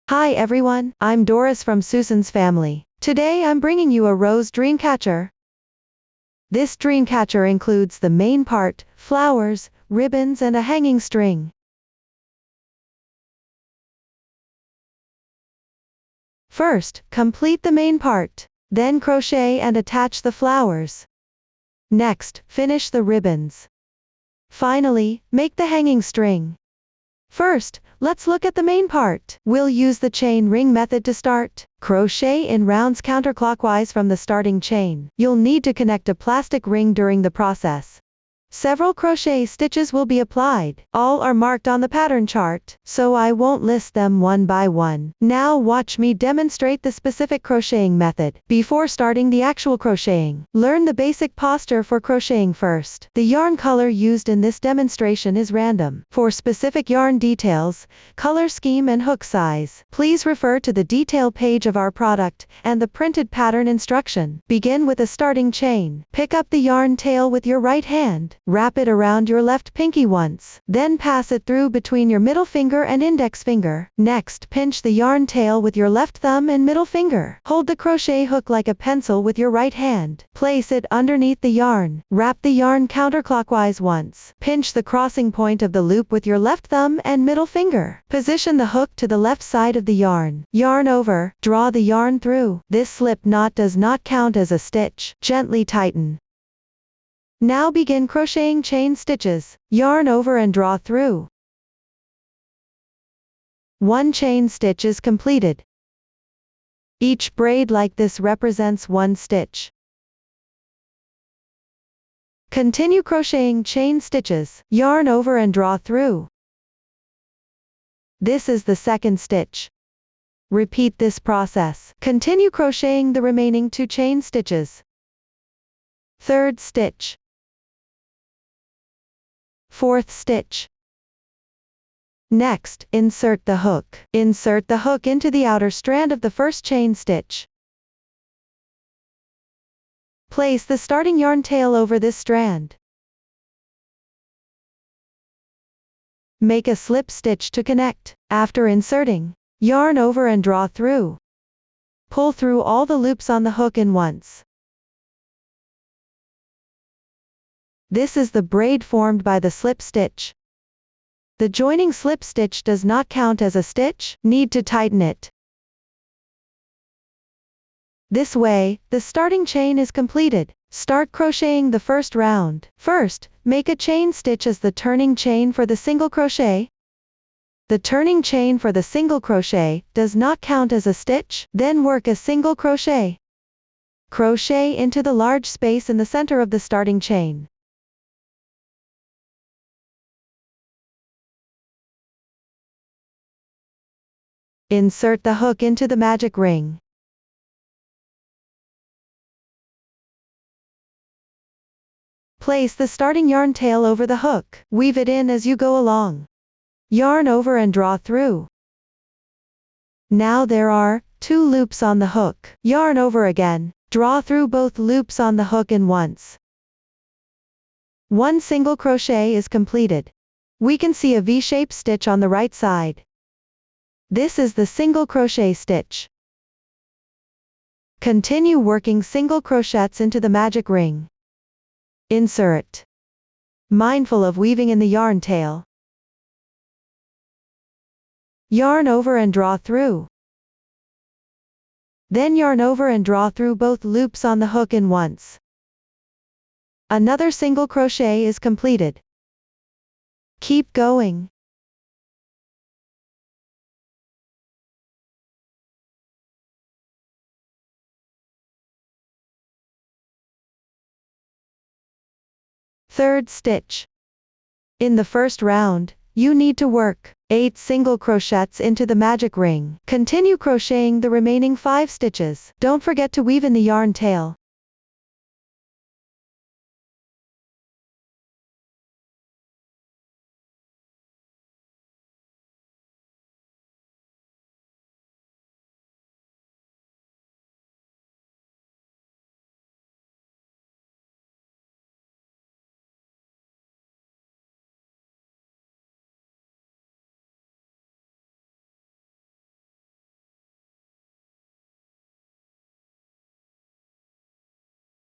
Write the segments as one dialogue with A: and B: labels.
A: Hi everyone, I'm Doris from Susan's family. Today I'm bringing you a rose dreamcatcher. This dreamcatcher includes the main part, flowers, ribbons and a hanging string. First, complete the main part. Then crochet and attach the flowers. Next, finish the ribbons. Finally, make the hanging string. First, let's look at the main part. We'll use the chain ring method to start. Crochet in rounds counterclockwise from the starting chain. You'll need to connect a plastic ring during the process. Several crochet stitches will be applied. All are marked on the pattern chart, so I won't list them one by one. Now watch me demonstrate the specific crocheting method. Before starting the actual crocheting, learn the basic posture for crocheting first. The yarn color used in this demonstration is random. For specific yarn details, color scheme and hook size, please refer to the detail page of our product and the printed pattern instruction. Begin with a starting chain. Pick up the yarn tail with your right hand. Wrap it around your left pinky once. Then pass it through between your middle finger and index finger. Next, pinch the yarn tail with your left thumb and middle finger. Hold the crochet hook like a pencil with your right hand. Place it underneath the yarn. Wrap the yarn counterclockwise once. Pinch the crossing point of the loop with your left thumb and middle finger. Position the hook to the left side of the yarn. Yarn over. Draw the yarn through. This slip knot does not count as a stitch. Gently tighten. Now begin crocheting chain stitches. Yarn over and draw through. One chain stitch is completed. Each braid like this represents one stitch. Continue crocheting chain stitches. Yarn over and draw through. This is the second stitch. Repeat this process. Continue crocheting the remaining 2 chain stitches. Third stitch. Fourth stitch. Next, insert the hook. Insert the hook into the outer strand of the first chain stitch. Place the starting yarn tail over this strand. Make a slip stitch to connect. After inserting, yarn over and draw through. Pull through all the loops on the hook in once. This is the braid formed by the slip stitch. The joining slip stitch does not count as a stitch. Need to tighten it. This way, the starting chain is completed. Start crocheting the first round. First, make a chain stitch as the turning chain for the single crochet. The turning chain for the single crochet does not count as a stitch. Then work a single crochet. Crochet into the large space in the center of the starting chain. Insert the hook into the magic ring. Place the starting yarn tail over the hook. Weave it in as you go along. Yarn over and draw through. Now there are 2 loops on the hook. Yarn over again. Draw through both loops on the hook in once. One single crochet is completed. We can see a V-shaped stitch on the right side. This is the single crochet stitch. Continue working single crochets into the magic ring. Insert. Mindful of weaving in the yarn tail. Yarn over and draw through. Then yarn over and draw through both loops on the hook in once. Another single crochet is completed. Keep going. Third stitch. In the first round, you need to work 8 single crochets into the magic ring. Continue crocheting the remaining 5 stitches. Don't forget to weave in the yarn tail.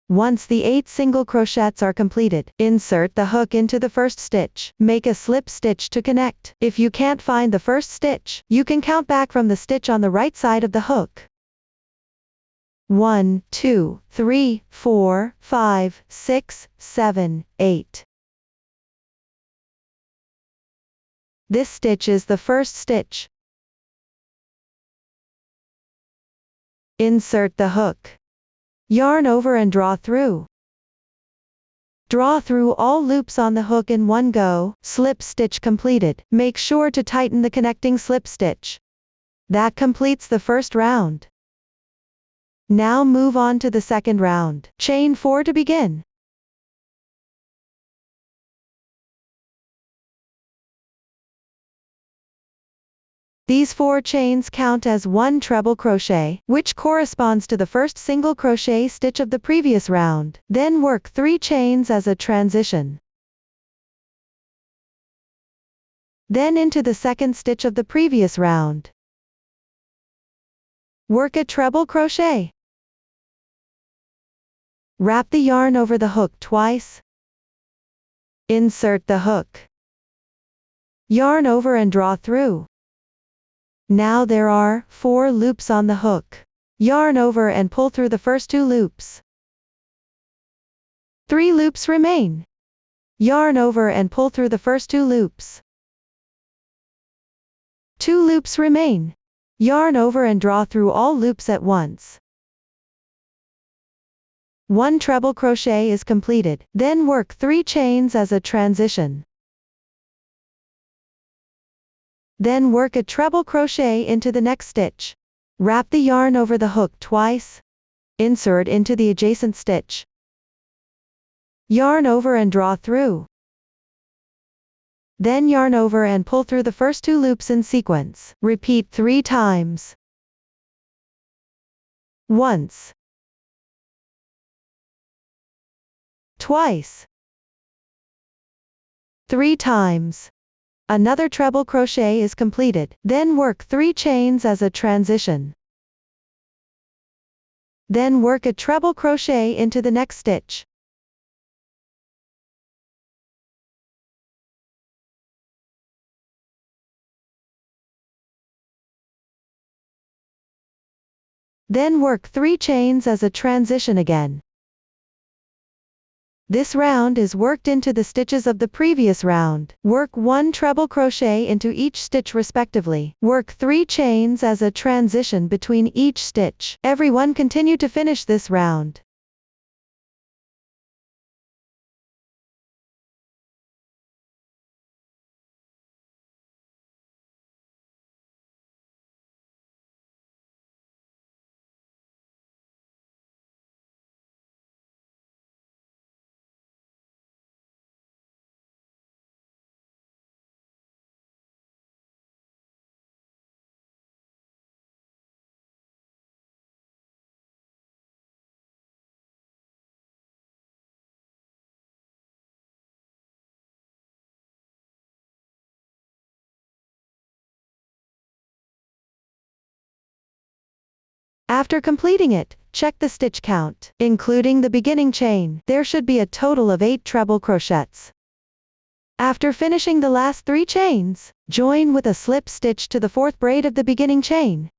A: Once the 8 single crochets are completed, insert the hook into the first stitch. Make a slip stitch to connect. If you can't find the first stitch, you can count back from the stitch on the right side of the hook. 1, 2, 3, 4, 5, 6, 7, 8. This stitch is the first stitch. Insert the hook. Yarn over and draw through. Draw through all loops on the hook in one go. Slip stitch completed. Make sure to tighten the connecting slip stitch. That completes the first round. Now move on to the second round. Chain 4 to begin. These 4 chains count as one treble crochet, which corresponds to the first single crochet stitch of the previous round. Then work 3 chains as a transition. Then into the second stitch of the previous round. Work a treble crochet. Wrap the yarn over the hook twice. Insert the hook. Yarn over and draw through. Now there are 4 loops on the hook. Yarn over and pull through the first 2 loops. 3 loops remain. Yarn over and pull through the first 2 loops. 2 loops remain. Yarn over and draw through all loops at once. 1 treble crochet is completed. Then work 3 chains as a transition. Then work a treble crochet into the next stitch. Wrap the yarn over the hook twice. Insert into the adjacent stitch. Yarn over and draw through. Then yarn over and pull through the first 2 loops in sequence. Repeat 3 times. Once. Twice. 3 times. Another treble crochet is completed. Then work 3 chains as a transition. Then work a treble crochet into the next stitch. Then work 3 chains as a transition again. This round is worked into the stitches of the previous round. Work 1 treble crochet into each stitch respectively. Work 3 chains as a transition between each stitch. Everyone continue to finish this round. After completing it, check the stitch count. Including the beginning chain, there should be a total of 8 treble crochets. After finishing the last 3 chains, join with a slip stitch to the 4th braid of the beginning chain.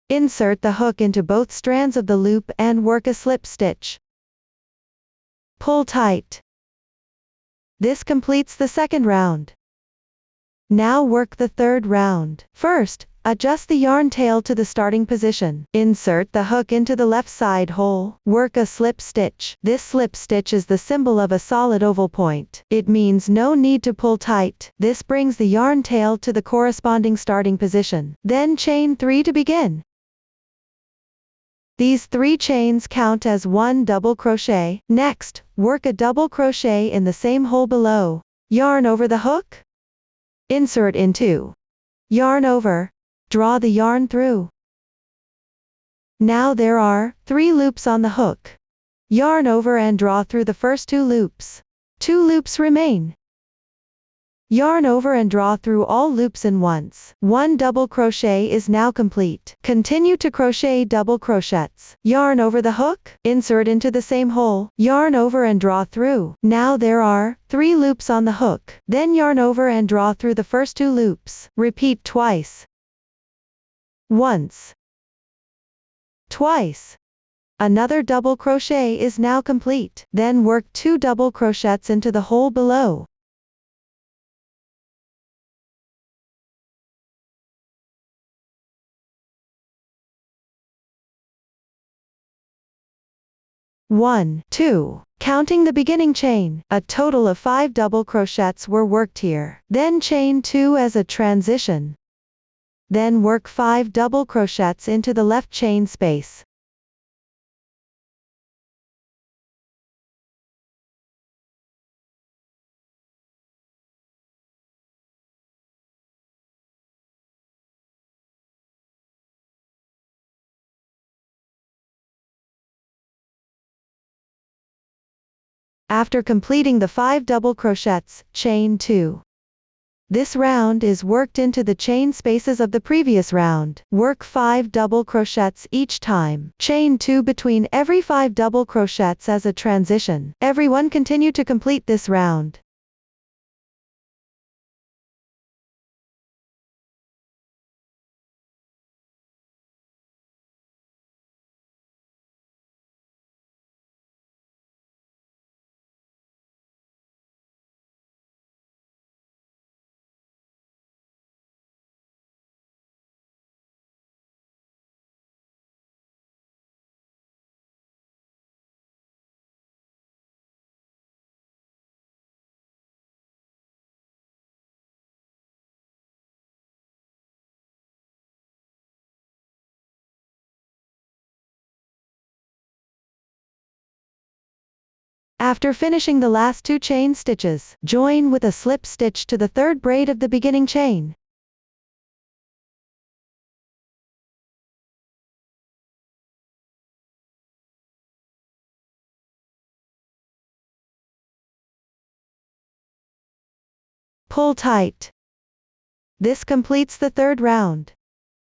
A: Insert the hook into both strands of the loop and work a slip stitch. Pull tight. This completes the second round. Now work the third round. First, adjust the yarn tail to the starting position. Insert the hook into the left side hole. Work a slip stitch. This slip stitch is the symbol of a solid oval point. It means no need to pull tight. This brings the yarn tail to the corresponding starting position. Then chain 3 to begin. These 3 chains count as 1 double crochet. Next, work a double crochet in the same hole below. Yarn over the hook. Insert into. Yarn over. Draw the yarn through. Now there are 3 loops on the hook. Yarn over and draw through the first 2 loops. 2 loops remain. Yarn over and draw through all loops in once. 1 double crochet is now complete. Continue to crochet double crochets. Yarn over the hook, insert into the same hole, yarn over and draw through. Now there are 3 loops on the hook. Then yarn over and draw through the first 2 loops. Repeat twice. Once. Twice. Another double crochet is now complete. Then work 2 double crochets into the hole below. One, 2. Counting the beginning chain, a total of 5 double crochets were worked here. Then chain 2 as a transition. Then work 5 double crochets into the left chain space. After completing the 5 double crochets, chain 2. This round is worked into the chain spaces of the previous round. Work 5 double crochets each time. Chain 2 between every 5 double crochets as a transition. Everyone continue to complete this round. After finishing the last 2 chain stitches, join with a slip stitch to the 3rd braid of the beginning chain. Pull tight. This completes the 3rd round.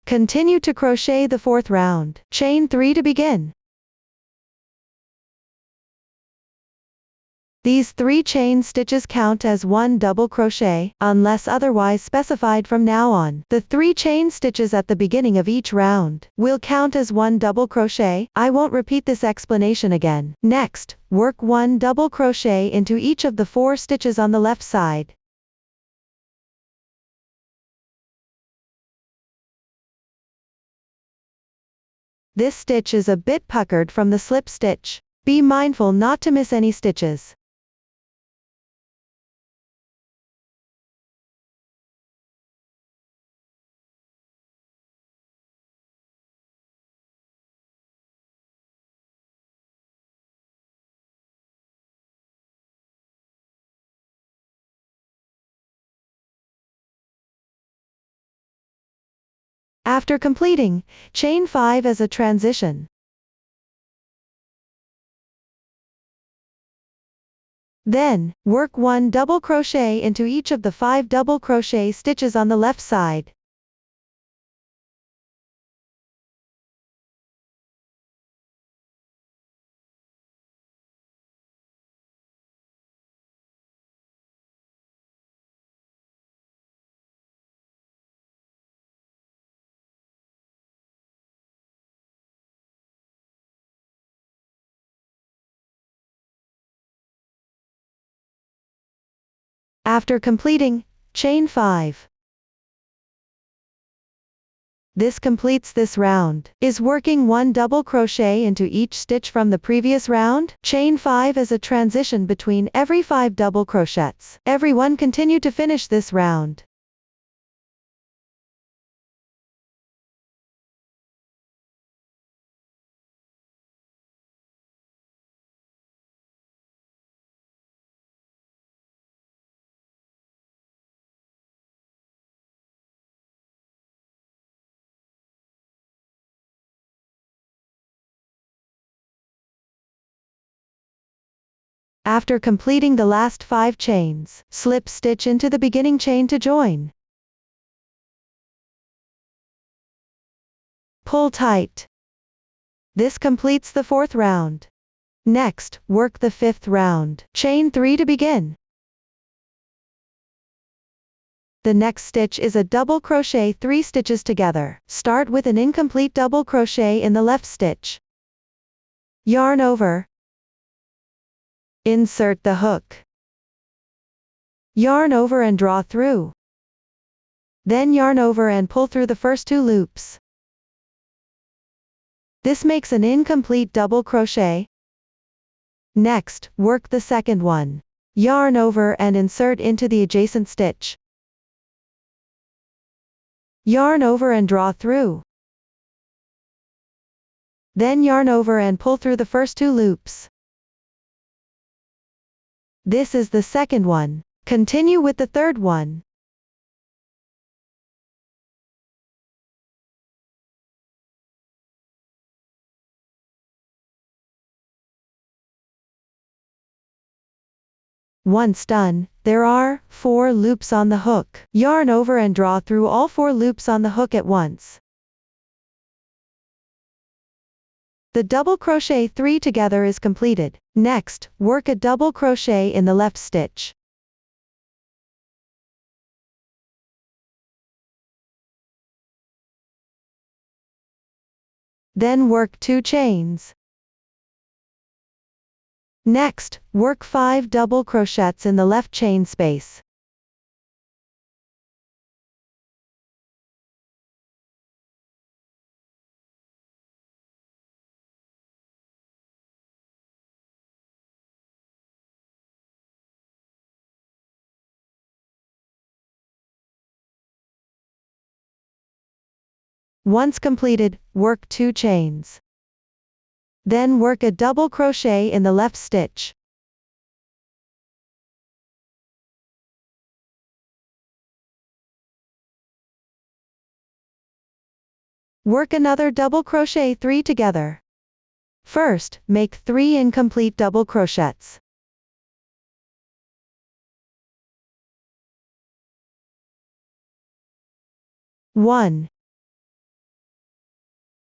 A: Continue to crochet the 4th round. Chain 3 to begin. These 3 chain stitches count as 1 double crochet, unless otherwise specified from now on. The 3 chain stitches at the beginning of each round will count as 1 double crochet. I won't repeat this explanation again. Next, work 1 double crochet into each of the 4 stitches on the left side. This stitch is a bit puckered from the slip stitch. Be mindful not to miss any stitches. After completing, chain 5 as a transition. Then, work 1 double crochet into each of the 5 double crochet stitches on the left side. After completing, chain 5. This completes this round. Is working 1 double crochet into each stitch from the previous round? Chain 5 as a transition between every 5 double crochets. Everyone continue to finish this round. After completing the last 5 chains, slip stitch into the beginning chain to join. Pull tight. This completes the 4th round. Next, work the 5th round. Chain 3 to begin. The next stitch is a double crochet 3 stitches together. Start with an incomplete double crochet in the left stitch. Yarn over. Insert the hook. Yarn over and draw through. Then yarn over and pull through the first 2 loops. This makes an incomplete double crochet. Next, work the second one. Yarn over and insert into the adjacent stitch. Yarn over and draw through. Then yarn over and pull through the first 2 loops. This is the second one. Continue with the third one. Once done, there are 4 loops on the hook. Yarn over and draw through all 4 loops on the hook at once. The double crochet 3 together is completed. Next, work a double crochet in the left stitch. Then work 2 chains. Next, work 5 double crochets in the left chain space. Once completed, work 2 chains. Then work a double crochet in the left stitch. Work another double crochet 3 together. First, make 3 incomplete double crochets. One,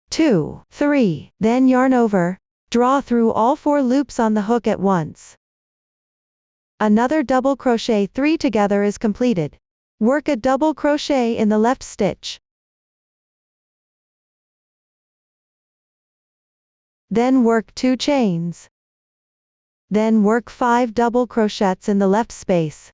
A: 2, 3, then yarn over, draw through all 4 loops on the hook at once. Another double crochet 3 together is completed. Work a double crochet in the left stitch. Then work 2 chains. Then work 5 double crochets in the left space.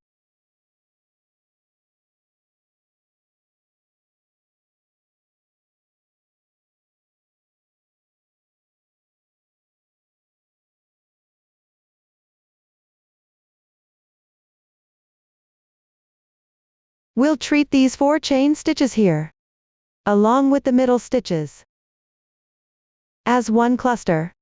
A: We'll treat these 4 chain stitches here, along with the middle stitches, as one cluster.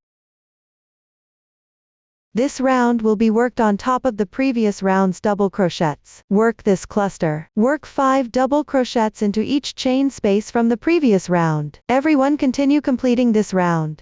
A: This round will be worked on top of the previous round's double crochets. Work this cluster. Work 5 double crochets into each chain space from the previous round. Everyone continue completing this round.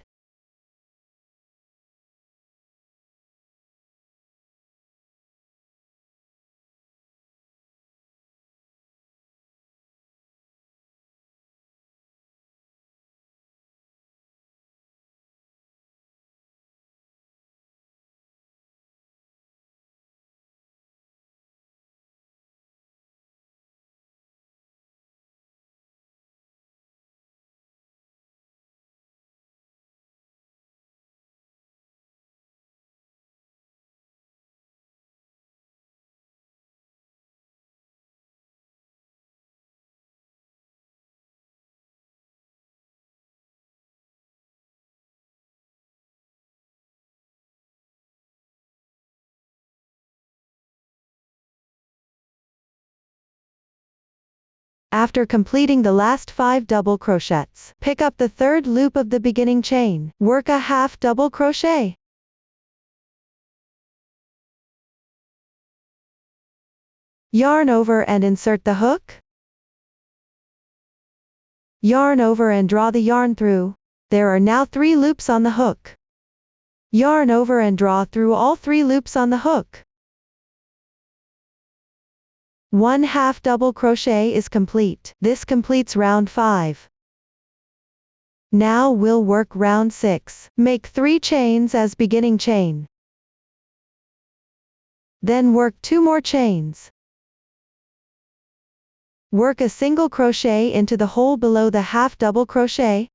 A: After completing the last 5 double crochets, pick up the third loop of the beginning chain. Work a half double crochet. Yarn over and insert the hook. Yarn over and draw the yarn through. There are now 3 loops on the hook. Yarn over and draw through all 3 loops on the hook. 1 half double crochet is complete. This completes round 5. Now we'll work round 6. Make 3 chains as beginning chain. Then work 2 more chains. Work a single crochet into the hole below the half double crochet.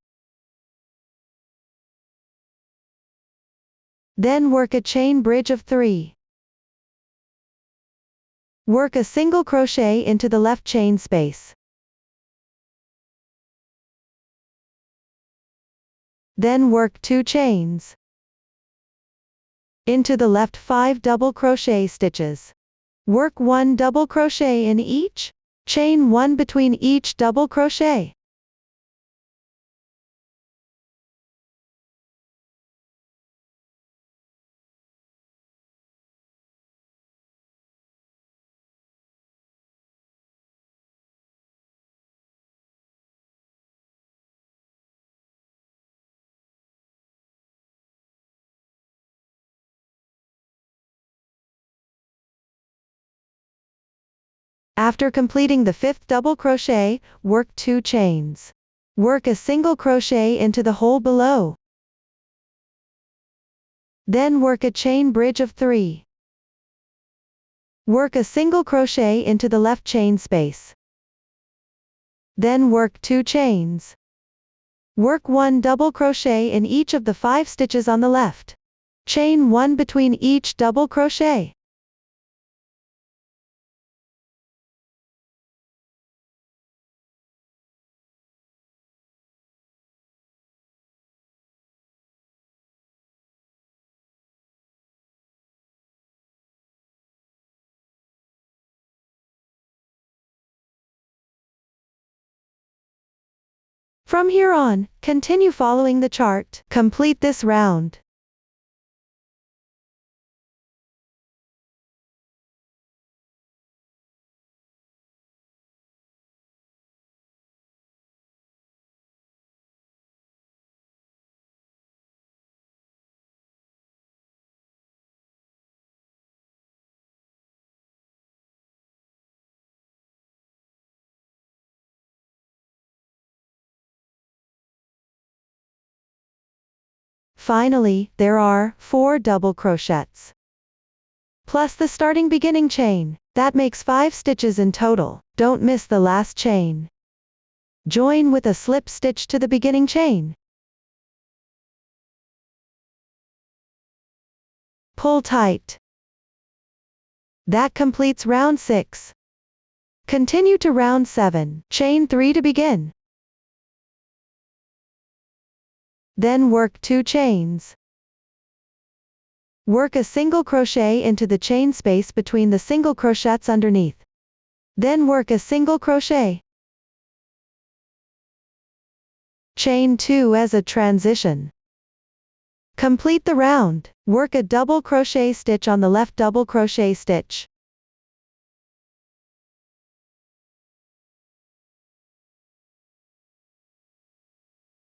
A: Then work a chain bridge of 3. Work a single crochet into the left chain space. Then work 2 chains. Into the left 5 double crochet stitches. Work 1 double crochet in each. Chain 1 between each double crochet. After completing the 5th double crochet, work 2 chains. Work a single crochet into the hole below. Then work a chain bridge of 3. Work a single crochet into the left chain space. Then work 2 chains. Work 1 double crochet in each of the 5 stitches on the left. Chain 1 between each double crochet. From here on, continue following the chart. Complete this round. Finally, there are 4 double crochets. Plus the starting beginning chain. That makes 5 stitches in total. Don't miss the last chain. Join with a slip stitch to the beginning chain. Pull tight. That completes round 6. Continue to round 7. Chain 3 to begin. Then work 2 chains. Work a single crochet into the chain space between the single crochets underneath. Then work a single crochet. Chain 2 as a transition. Complete the round. Work a double crochet stitch on the left double crochet stitch.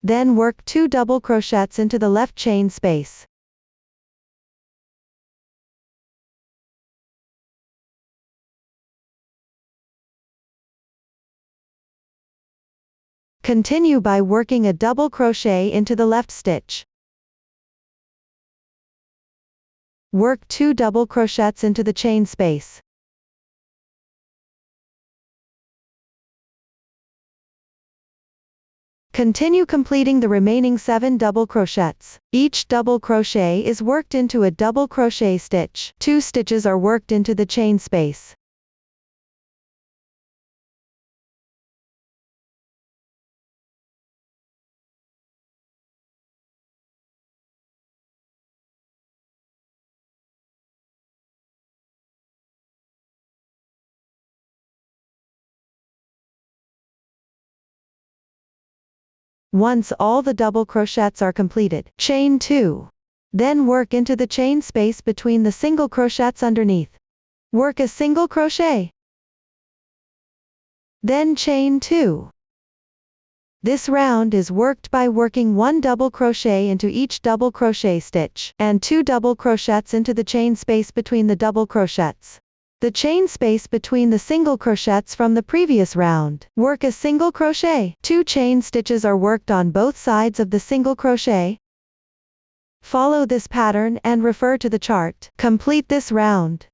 A: Then work 2 double crochets into the left chain space. Continue by working a double crochet into the left stitch. Work 2 double crochets into the chain space. Continue completing the remaining 7 double crochets. Each double crochet is worked into a double crochet stitch. 2 stitches are worked into the chain space. Once all the double crochets are completed, chain 2. Then work into the chain space between the single crochets underneath. Work a single crochet. Then chain 2. This round is worked by working 1 double crochet into each double crochet stitch, and 2 double crochets into the chain space between the double crochets. The chain space between the single crochets from the previous round. Work a single crochet. 2 chain stitches are worked on both sides of the single crochet. Follow this pattern and refer to the chart. Complete this round.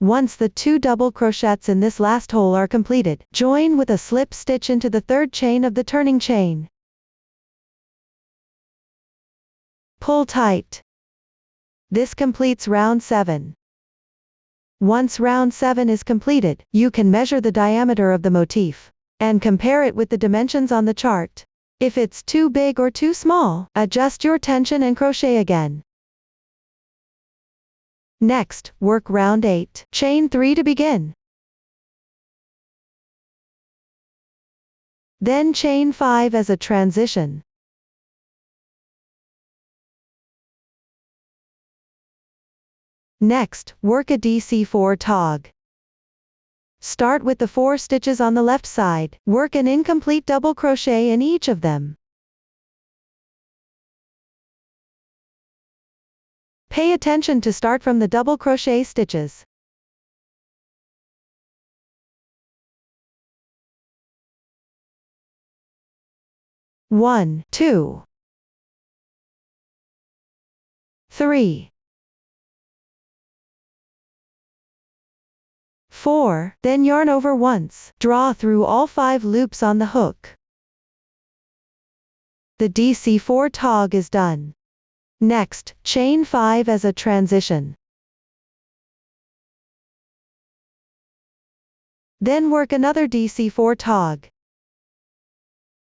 A: Once the 2 double crochets in this last hole are completed, join with a slip stitch into the 3rd chain of the turning chain. Pull tight. This completes round 7. Once round 7 is completed, you can measure the diameter of the motif and compare it with the dimensions on the chart. If it's too big or too small, adjust your tension and crochet again. Next, work round 8. Chain 3 to begin. Then chain 5 as a transition. Next, work a DC4 tog. Start with the 4 stitches on the left side. Work an incomplete double crochet in each of them. Pay attention to start from the double crochet stitches. One, 2, 3, 4, then yarn over once. Draw through all 5 loops on the hook. The DC4 tog is done. Next, chain 5 as a transition. Then work another DC4 tog.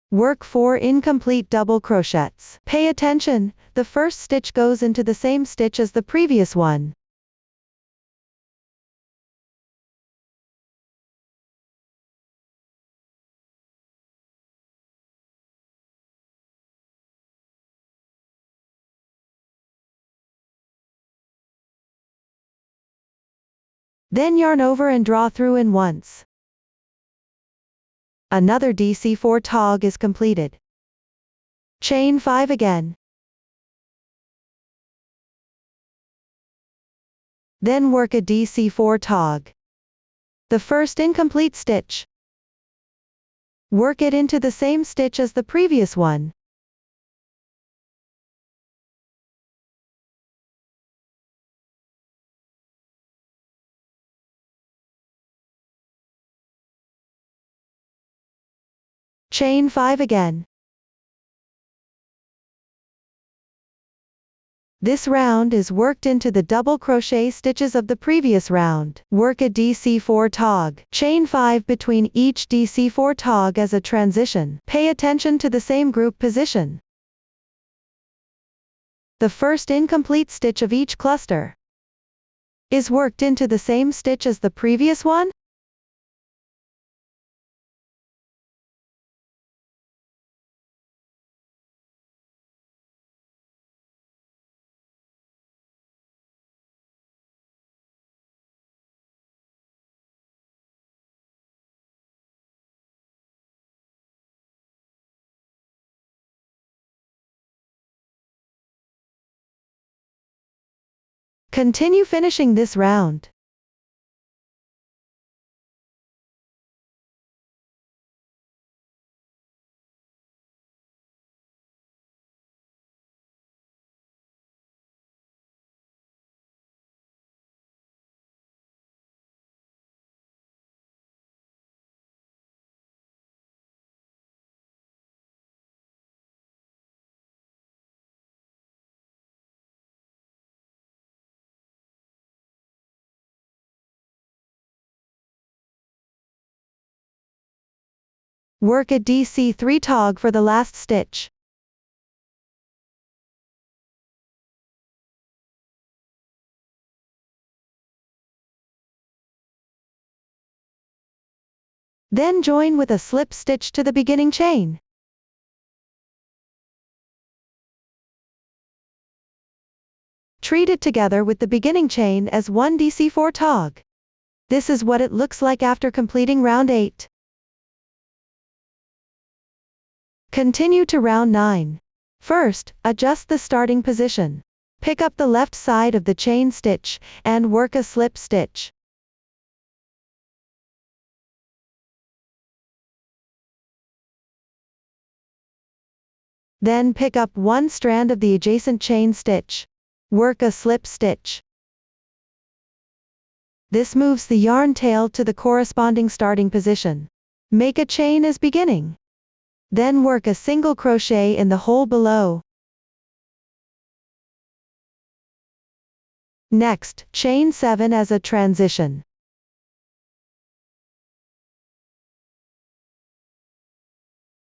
A: Work 4 incomplete double crochets. Pay attention, the first stitch goes into the same stitch as the previous one. Then yarn over and draw through in once. Another DC4 tog is completed. Chain 5 again. Then work a DC4 tog. The first incomplete stitch. Work it into the same stitch as the previous one. Chain 5 again. This round is worked into the double crochet stitches of the previous round. Work a DC4 tog. Chain 5 between each DC4 tog as a transition. Pay attention to the same group position. The first incomplete stitch of each cluster is worked into the same stitch as the previous one. Continue finishing this round. Work a DC3 tog for the last stitch. Then join with a slip stitch to the beginning chain. Treat it together with the beginning chain as one DC4 tog. This is what it looks like after completing round 8. Continue to round 9. First, adjust the starting position. Pick up the left side of the chain stitch, and work a slip stitch. Then pick up one strand of the adjacent chain stitch. Work a slip stitch. This moves the yarn tail to the corresponding starting position. Make a chain as beginning. Then work a single crochet in the hole below. Next, chain 7 as a transition.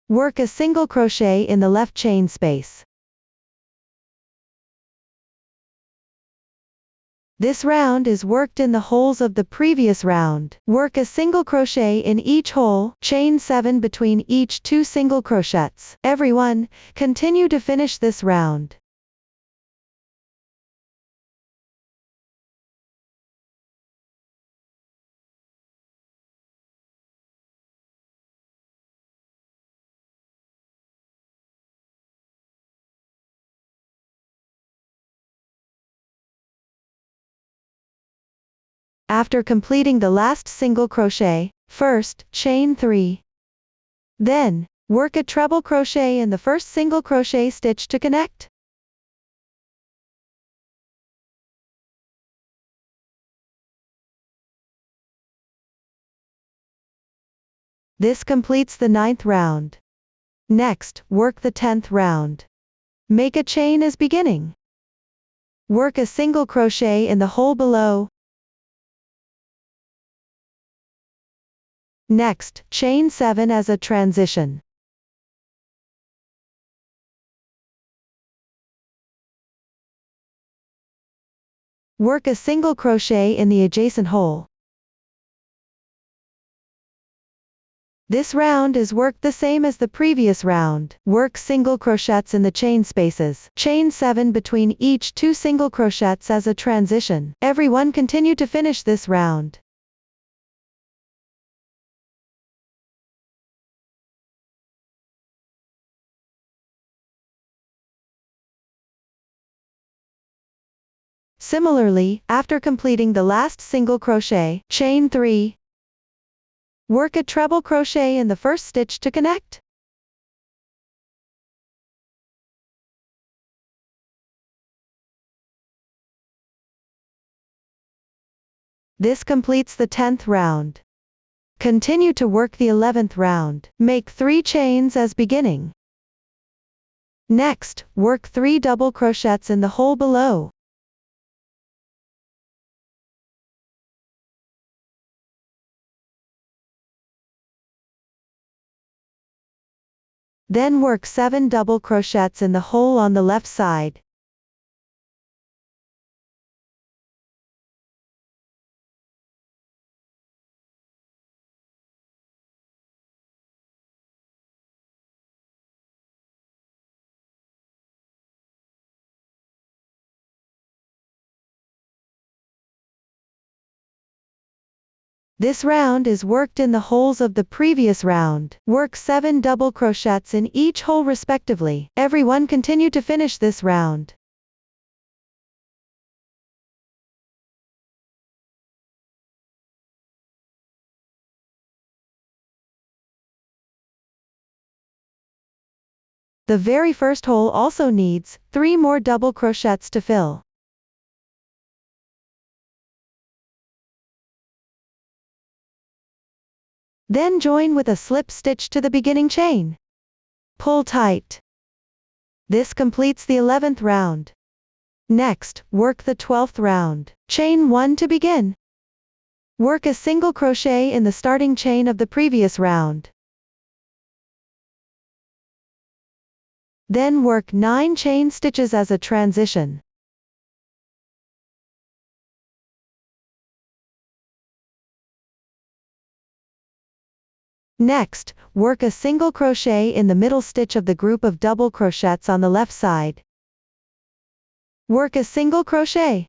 A: Work a single crochet in the left chain space. This round is worked in the holes of the previous round. Work a single crochet in each hole, chain 7 between each 2 single crochets. Every one, continue to finish this round. After completing the last single crochet, first, chain 3. Then, work a treble crochet in the first single crochet stitch to connect. This completes the 9th round. Next, work the 10th round. Make a chain as beginning. Work a single crochet in the hole below. Next, chain 7 as a transition. Work a single crochet in the adjacent hole. This round is worked the same as the previous round. Work single crochets in the chain spaces. Chain 7 between each 2 single crochets as a transition. Every one continue to finish this round. Similarly, after completing the last single crochet, chain 3. Work a treble crochet in the first stitch to connect. This completes the 10th round. Continue to work the 11th round. Make 3 chains as beginning. Next, work 3 double crochets in the hole below. Then work 7 double crochets in the hole on the left side. This round is worked in the holes of the previous round. Work 7 double crochets in each hole respectively. Every one continue to finish this round. The very first hole also needs 3 more double crochets to fill. Then join with a slip stitch to the beginning chain. Pull tight. This completes the 11th round. Next, work the 12th round. Chain 1 to begin. Work a single crochet in the starting chain of the previous round. Then work 9 chain stitches as a transition. Next, work a single crochet in the middle stitch of the group of double crochets on the left side. Work a single crochet.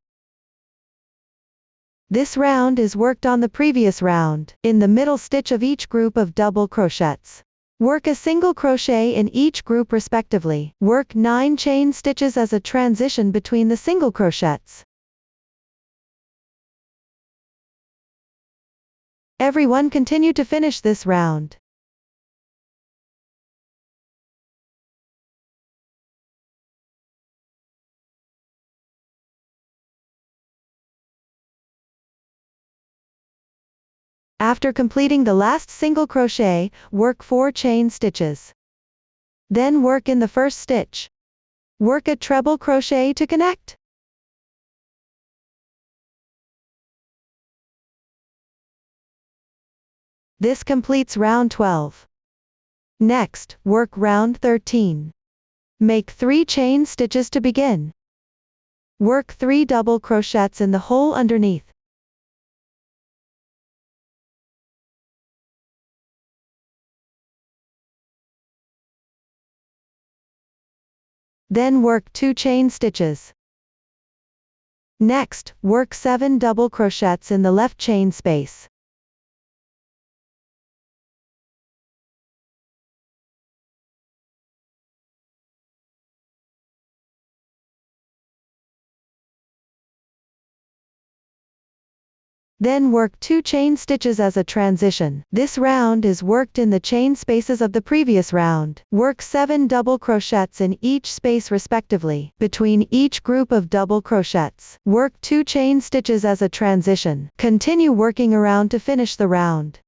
A: This round is worked on the previous round, in the middle stitch of each group of double crochets. Work a single crochet in each group respectively. Work 9 chain stitches as a transition between the single crochets. Everyone continue to finish this round. After completing the last single crochet, work 4 chain stitches. Then work in the first stitch. Work a treble crochet to connect. This completes round 12. Next, work round 13. Make 3 chain stitches to begin. Work 3 double crochets in the hole underneath. Then work 2 chain stitches. Next, work 7 double crochets in the left chain space. Then work 2 chain stitches as a transition. This round is worked in the chain spaces of the previous round. Work 7 double crochets in each space respectively. Between each group of double crochets, work 2 chain stitches as a transition. Continue working around to finish the round.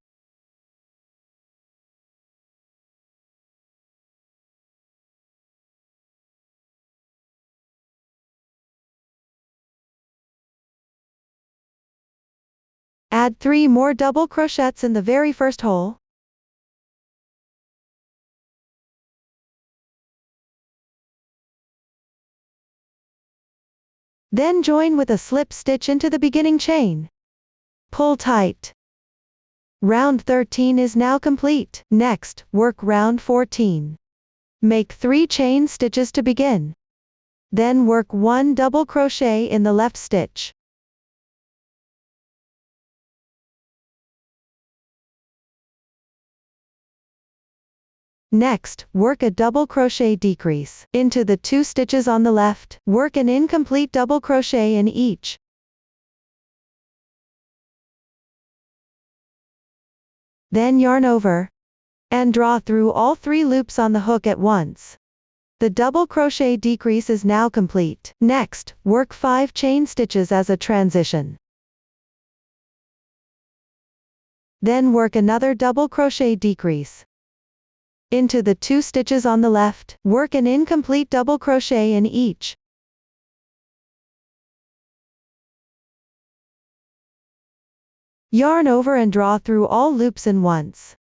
A: Add 3 more double crochets in the very first hole. Then join with a slip stitch into the beginning chain. Pull tight. Round 13 is now complete. Next, work round 14. Make 3 chain stitches to begin. Then work 1 double crochet in the left stitch. Next, work a double crochet decrease into the 2 stitches on the left. Work an incomplete double crochet in each. Then yarn over and draw through all 3 loops on the hook at once. The double crochet decrease is now complete. Next, work 5 chain stitches as a transition. Then work another double crochet decrease into the 2 stitches on the left. Work an incomplete double crochet in each. Yarn over and draw through all loops in once.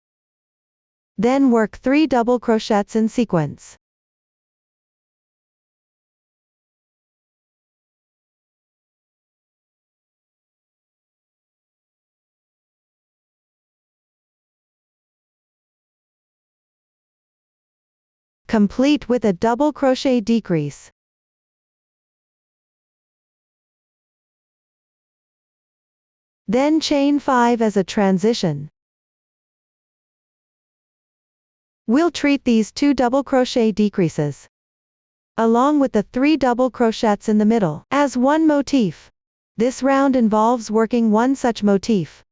A: Then work 3 double crochets in sequence. Complete with a double crochet decrease. Then chain 5 as a transition. We'll treat these 2 double crochet decreases, along with the 3 double crochets in the middle, as one motif. This round involves working one such motif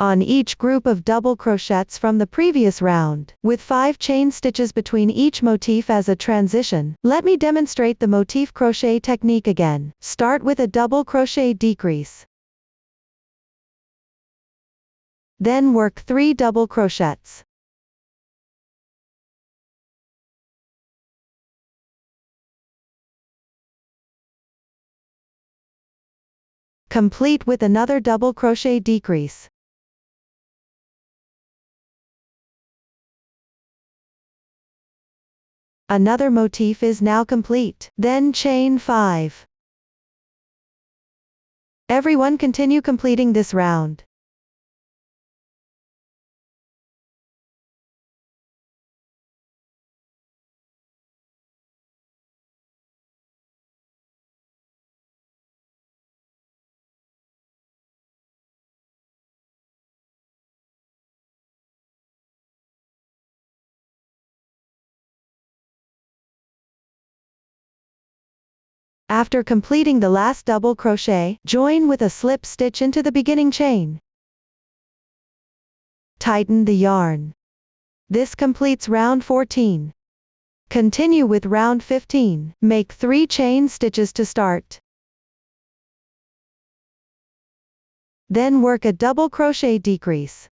A: on each group of double crochets from the previous round, with 5 chain stitches between each motif as a transition. Let me demonstrate the motif crochet technique again. Start with a double crochet decrease. Then work 3 double crochets. Complete with another double crochet decrease. Another motif is now complete. Then chain 5. Everyone continue completing this round. After completing the last double crochet, join with a slip stitch into the beginning chain. Tighten the yarn. This completes round 14. Continue with round 15. Make 3 chain stitches to start. Then work a double crochet decrease.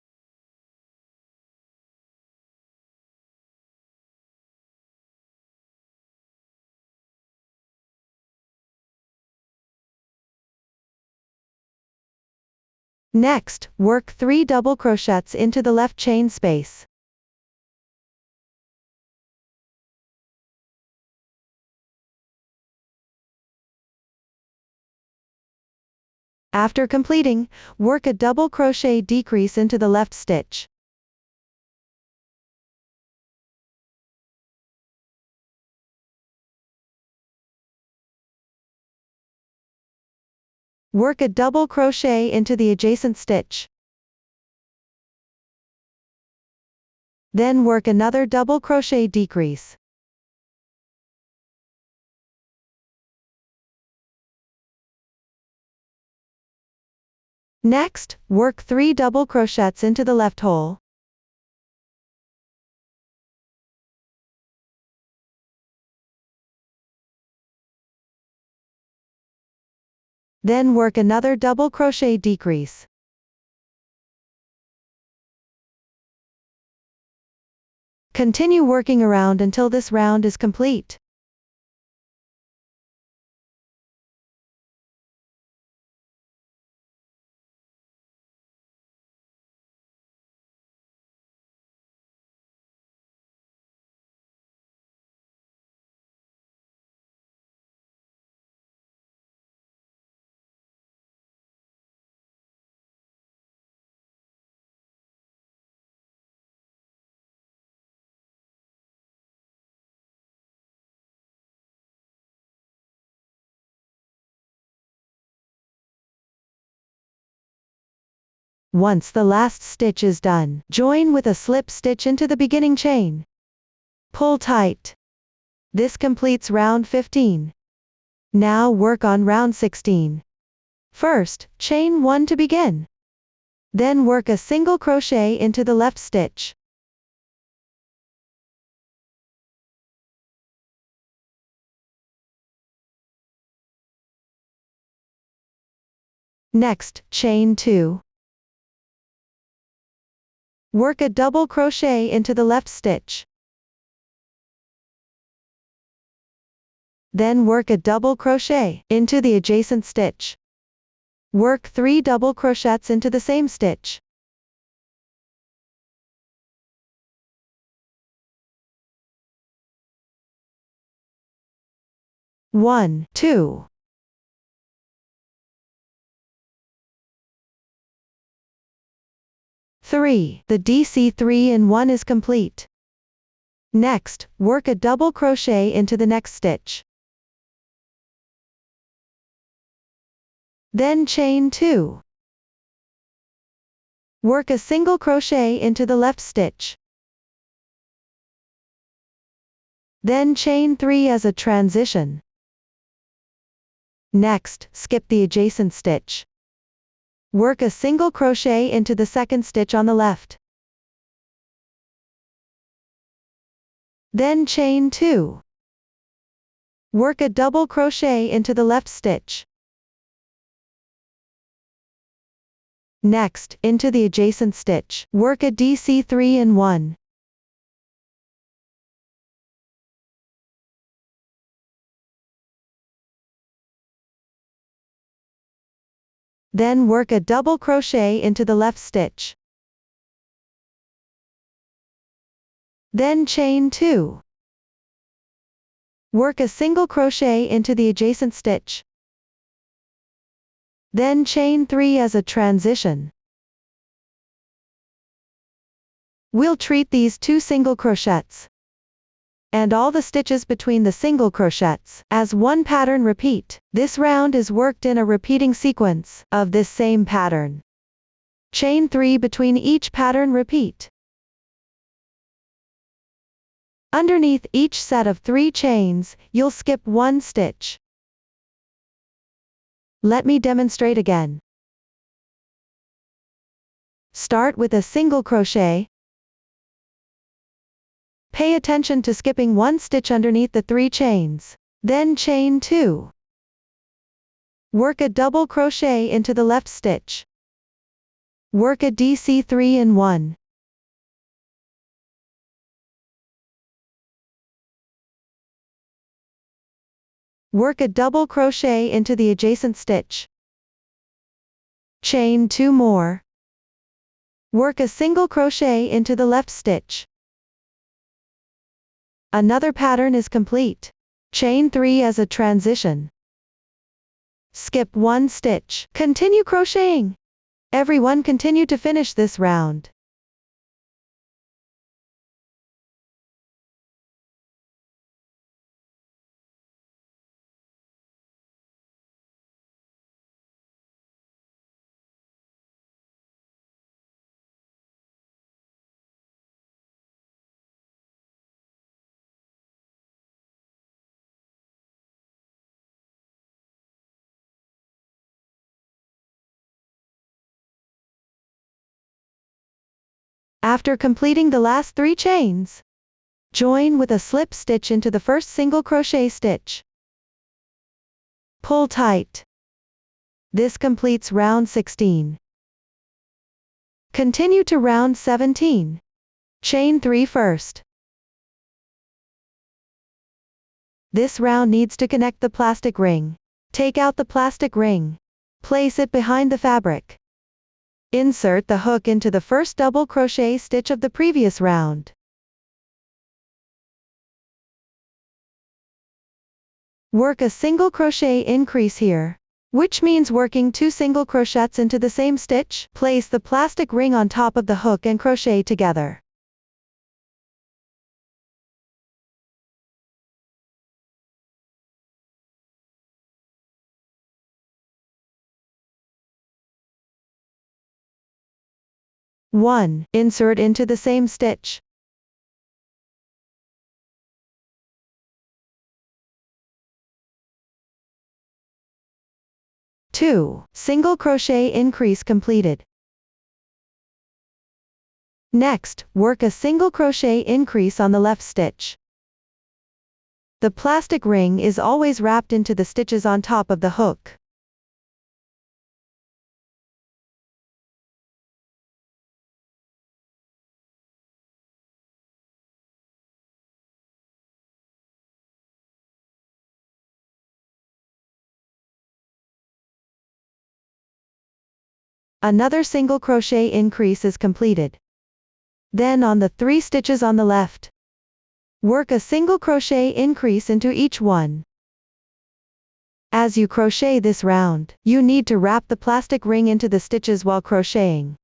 A: Next, work 3 double crochets into the left chain space. After completing, work a double crochet decrease into the left stitch. Work a double crochet into the adjacent stitch. Then work another double crochet decrease. Next, work 3 double crochets into the left hole. Then work another double crochet decrease. Continue working around until this round is complete. Once the last stitch is done, join with a slip stitch into the beginning chain. Pull tight. This completes round 15. Now work on round 16. First, chain 1 to begin. Then work a single crochet into the left stitch. Next, chain 2. Work a double crochet into the left stitch. Then work a double crochet into the adjacent stitch. Work 3 double crochets into the same stitch. One, 2. 3. The DC 3-in-1 is complete. Next, work a double crochet into the next stitch. Then chain 2. Work a single crochet into the left stitch. Then chain 3 as a transition. Next, skip the adjacent stitch. Work a single crochet into the second stitch on the left. Then chain 2. Work a double crochet into the left stitch. Next, into the adjacent stitch, work a DC 3-in-1. Then work a double crochet into the left stitch. Then chain 2. Work a single crochet into the adjacent stitch. Then chain 3 as a transition. We'll treat these 2 single crochets and all the stitches between the single crochets as one pattern repeat. This round is worked in a repeating sequence of this same pattern. Chain 3 between each pattern repeat. Underneath each set of 3 chains, you'll skip 1 stitch. Let me demonstrate again. Start with a single crochet. Pay attention to skipping one stitch underneath the 3 chains. Then chain 2. Work a double crochet into the left stitch. Work a DC 3 in 1. Work a double crochet into the adjacent stitch. Chain 2 more. Work a single crochet into the left stitch. Another pattern is complete. Chain 3 as a transition. Skip 1 stitch. Continue crocheting. Everyone continue to finish this round. After completing the last 3 chains, join with a slip stitch into the first single crochet stitch. Pull tight. This completes round 16. Continue to round 17. Chain 3 first. This round needs to connect the plastic ring. Take out the plastic ring. Place it behind the fabric. Insert the hook into the first double crochet stitch of the previous round. Work a single crochet increase here, which means working 2 single crochets into the same stitch. Place the plastic ring on top of the hook and crochet together. One. Insert into the same stitch. 2. Single crochet increase completed. Next, work a single crochet increase on the left stitch. The plastic ring is always wrapped into the stitches on top of the hook. Another single crochet increase is completed. Then on the 3 stitches on the left, work a single crochet increase into each one. As you crochet this round, you need to wrap the plastic ring into the stitches while crocheting.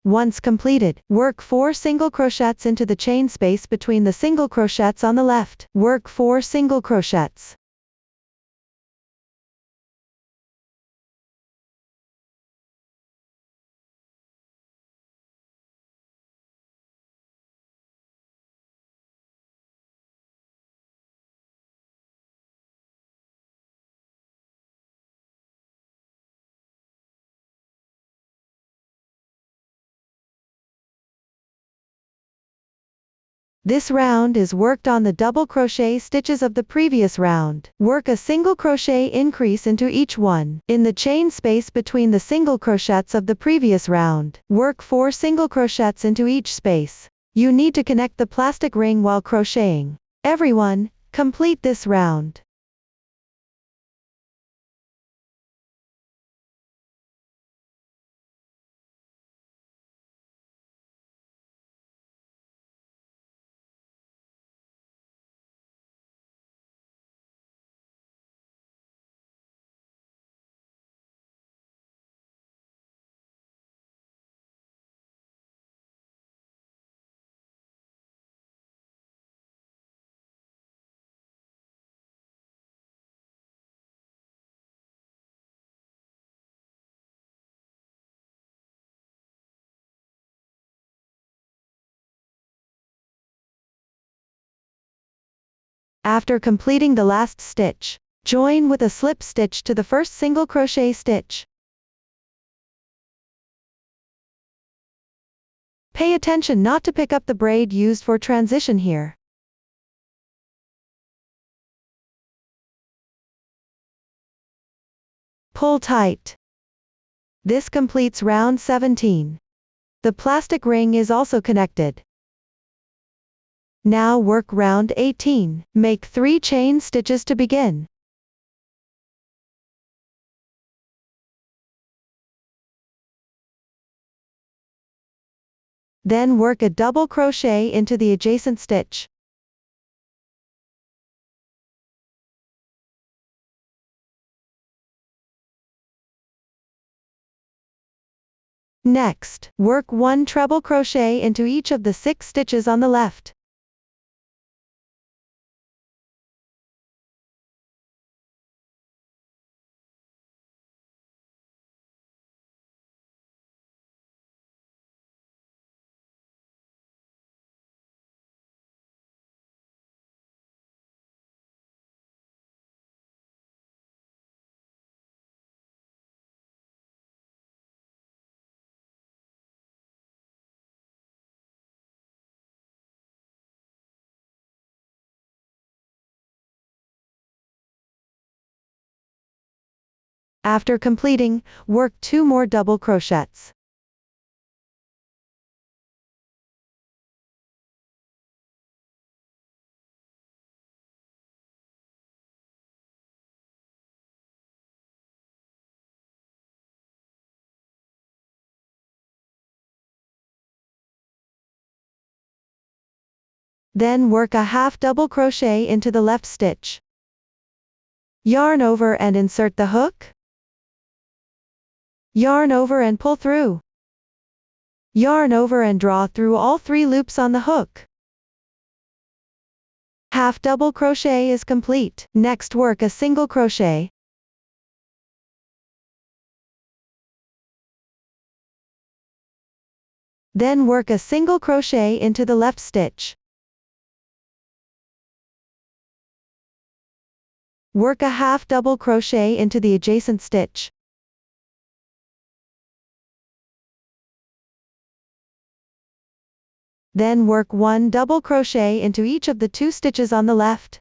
A: Once completed, work 4 single crochets into the chain space between the single crochets on the left. Work 4 single crochets. This round is worked on the double crochet stitches of the previous round. Work a single crochet increase into each one. In the chain space between the single crochets of the previous round, work 4 single crochets into each space. You need to connect the plastic ring while crocheting. Everyone, complete this round. After completing the last stitch, join with a slip stitch to the first single crochet stitch. Pay attention not to pick up the braid used for transition here. Pull tight. This completes round 17. The plastic ring is also connected. Now work round 18. Make 3 chain stitches to begin. Then work a double crochet into the adjacent stitch. Next, work 1 treble crochet into each of the 6 stitches on the left. After completing, work 2 more double crochets. Then work a half double crochet into the left stitch. Yarn over and insert the hook. Yarn over and pull through. Yarn over and draw through all 3 loops on the hook. Half double crochet is complete. Next work a single crochet. Then work a single crochet into the left stitch. Work a half double crochet into the adjacent stitch. Then work 1 double crochet into each of the 2 stitches on the left.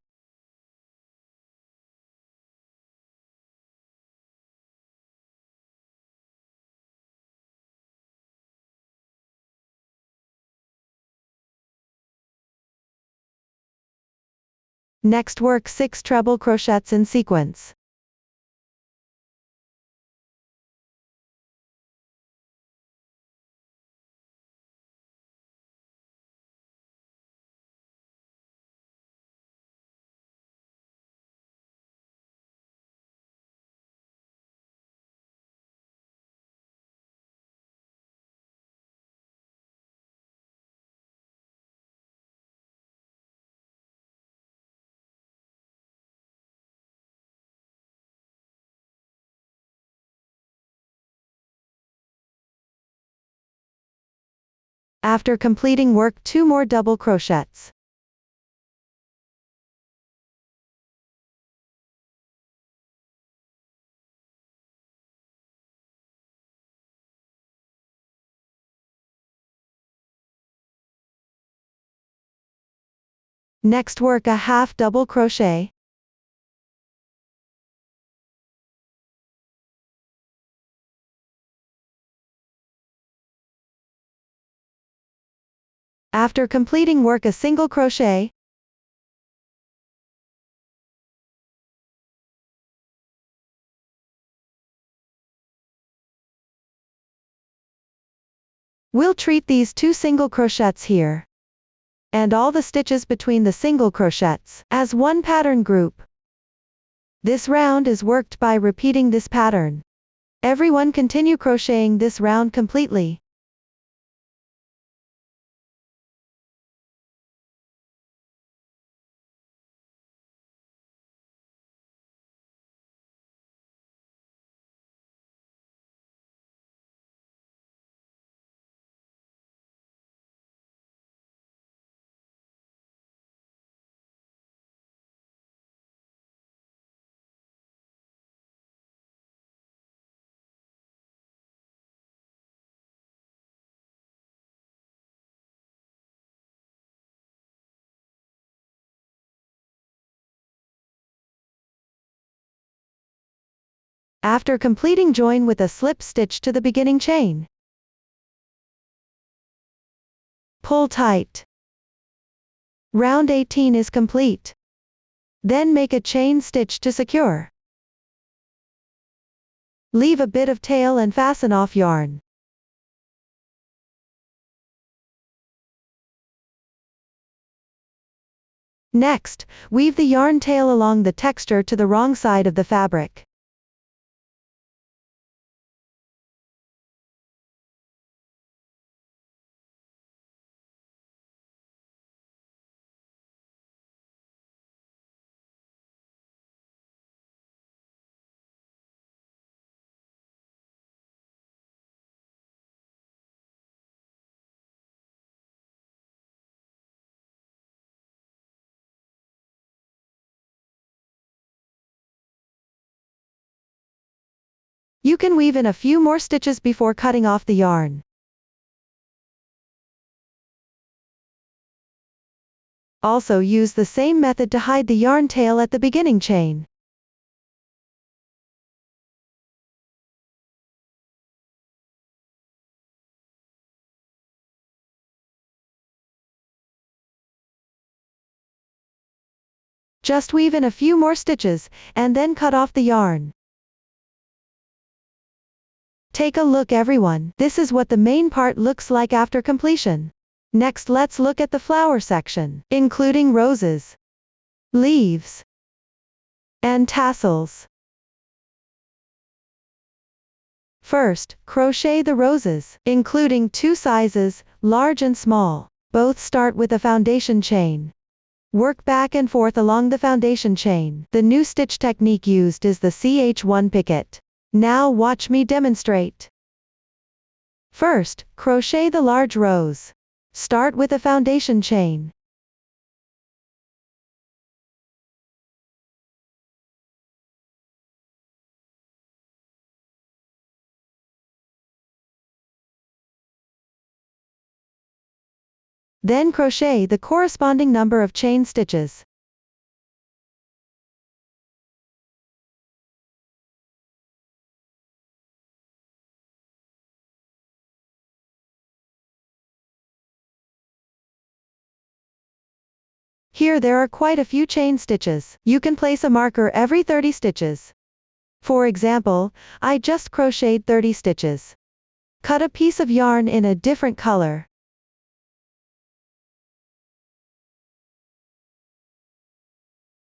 A: Next work 6 treble crochets in sequence. After completing work 2 more double crochets. Next work a half double crochet. After completing work a single crochet. We'll treat these 2 single crochets here, and all the stitches between the single crochets, as one pattern group. This round is worked by repeating this pattern. Everyone continue crocheting this round completely. After completing, join with a slip stitch to the beginning chain. Pull tight. Round 18 is complete. Then make a chain stitch to secure. Leave a bit of tail and fasten off yarn. Next, weave the yarn tail along the texture to the wrong side of the fabric. You can weave in a few more stitches before cutting off the yarn. Also use the same method to hide the yarn tail at the beginning chain. Just weave in a few more stitches, and then cut off the yarn. Take a look everyone, this is what the main part looks like after completion. Next let's look at the flower section, including roses, leaves, and tassels. First, crochet the roses, including 2 sizes, large and small. Both start with a foundation chain. Work back and forth along the foundation chain. The new stitch technique used is the CH1 picket. Now watch me demonstrate. First, crochet the large rows. Start with a foundation chain. Then crochet the corresponding number of chain stitches. Here there are quite a few chain stitches. You can place a marker every 30 stitches. For example, I just crocheted 30 stitches. Cut a piece of yarn in a different color.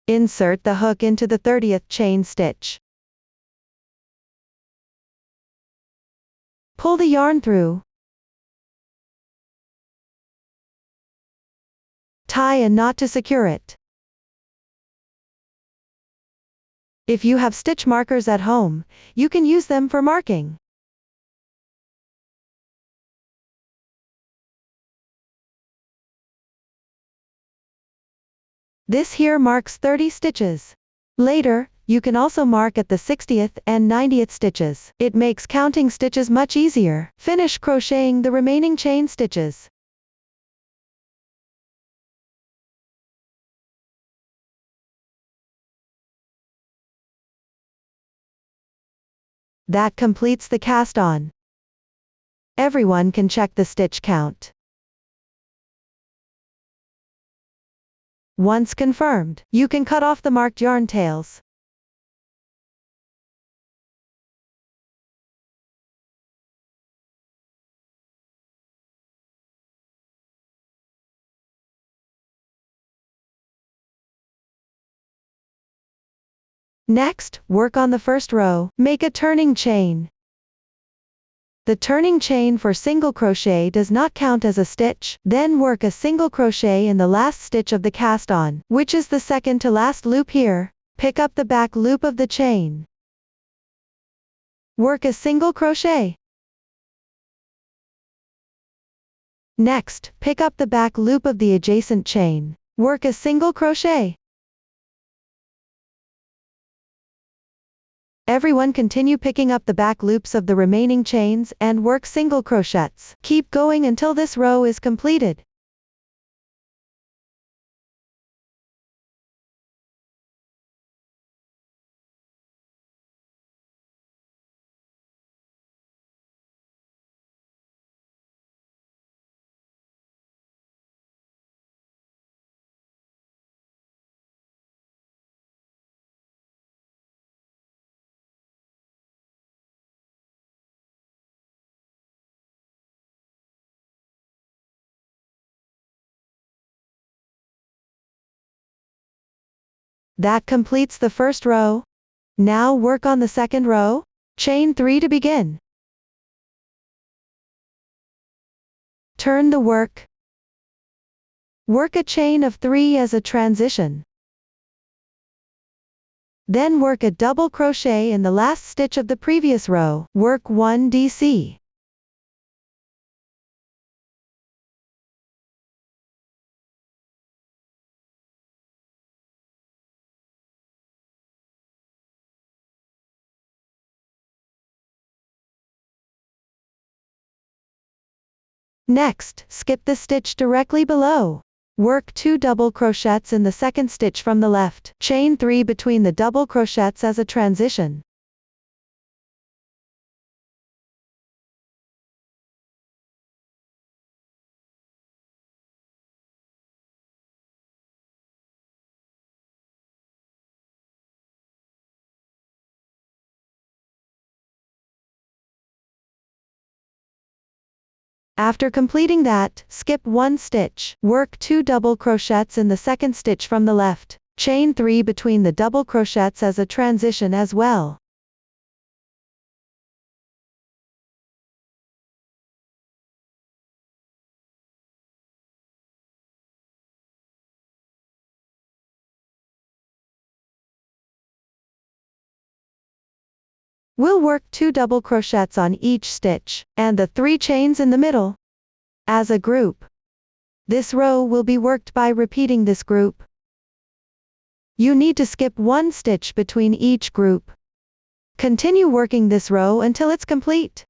A: Insert the hook into the 30th chain stitch. Pull the yarn through. Tie a knot to secure it. If you have stitch markers at home, you can use them for marking. This here marks 30 stitches. Later, you can also mark at the 60th and 90th stitches. It makes counting stitches much easier. Finish crocheting the remaining chain stitches. That completes the cast on. Everyone can check the stitch count. Once confirmed, you can cut off the marked yarn tails. Next, work on the first row, make a turning chain. The turning chain for single crochet does not count as a stitch, then work a single crochet in the last stitch of the cast on, which is the second to last loop here. Pick up the back loop of the chain. Work a single crochet. Next, pick up the back loop of the adjacent chain. Work a single crochet. Everyone continue picking up the back loops of the remaining chains and work single crochets. Keep going until this row is completed. That completes the first row. Now work on the second row. Chain 3 to begin. Turn the work. Work a chain of 3 as a transition. Then work a double crochet in the last stitch of the previous row. Work 1 DC. Next, skip the stitch directly below. Work 2 double crochets in the second stitch from the left. Chain 3 between the double crochets as a transition. After completing that, skip 1 stitch. Work 2 double crochets in the second stitch from the left. Chain 3 between the double crochets as a transition as well. We'll work 2 double crochets on each stitch, and the 3 chains in the middle, as a group. This row will be worked by repeating this group. You need to skip 1 stitch between each group. Continue working this row until it's complete.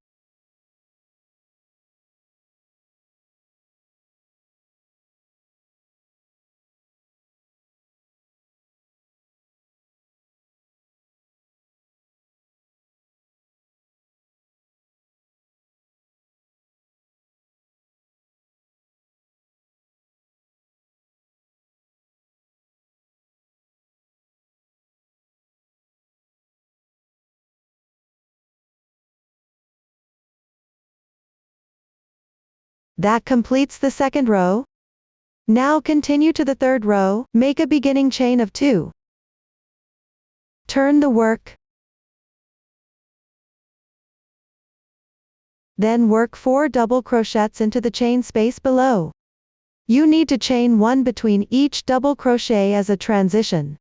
A: That completes the second row. Now continue to the third row, make a beginning chain of 2. Turn the work. Then work 4 double crochets into the chain space below. You need to chain 1 between each double crochet as a transition.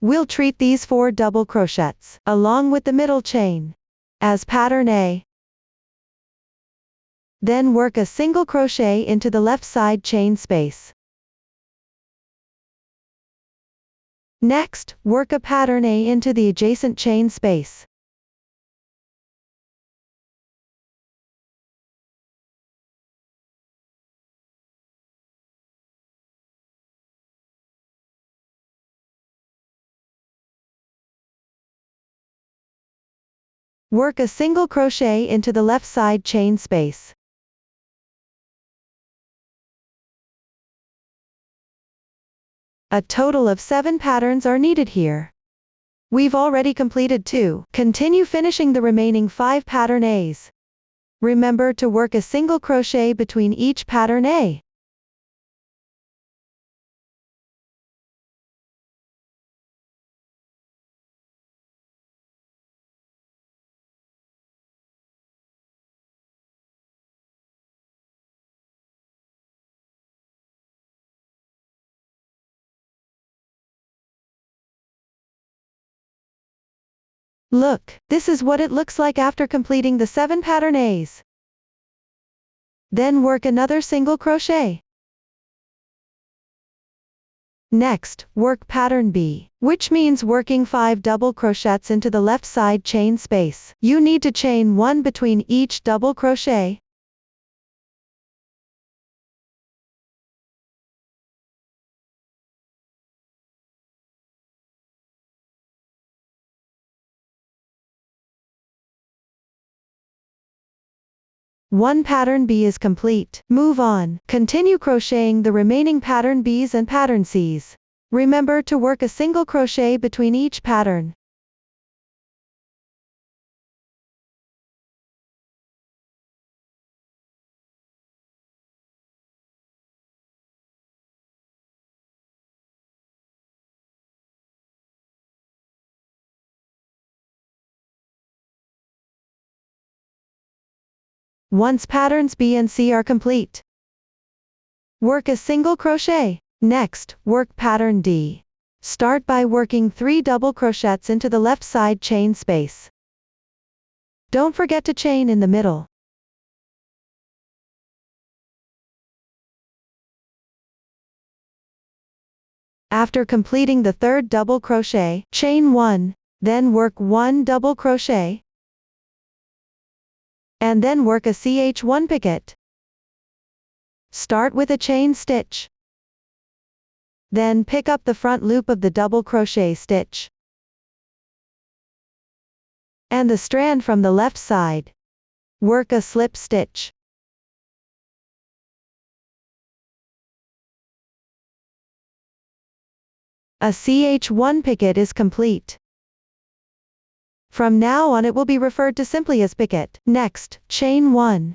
A: We'll treat these 4 double crochets, along with the middle chain, as pattern A. Then work a single crochet into the left side chain space. Next, work a pattern A into the adjacent chain space. Work a single crochet into the left side chain space. A total of 7 patterns are needed here. We've already completed 2. Continue finishing the remaining 5 pattern A's. Remember to work a single crochet between each pattern A. Look, this is what it looks like after completing the 7 pattern A's. Then work another single crochet. Next, work pattern B, which means working 5 double crochets into the left side chain space. You need to chain 1 between each double crochet. One pattern B is complete. Move on. Continue crocheting the remaining pattern B's and pattern C's. Remember to work a single crochet between each pattern. Once patterns B and C are complete, work a single crochet. Next, work pattern D. Start by working 3 double crochets into the left side chain space. Don't forget to chain in the middle. After completing the 3rd double crochet, chain 1, then work 1 double crochet, and then work a ch1 picot. Start with a chain stitch. Then pick up the front loop of the double crochet stitch and the strand from the left side. Work a slip stitch. A ch1 picot is complete. From now on it will be referred to simply as picot. Next, chain 1.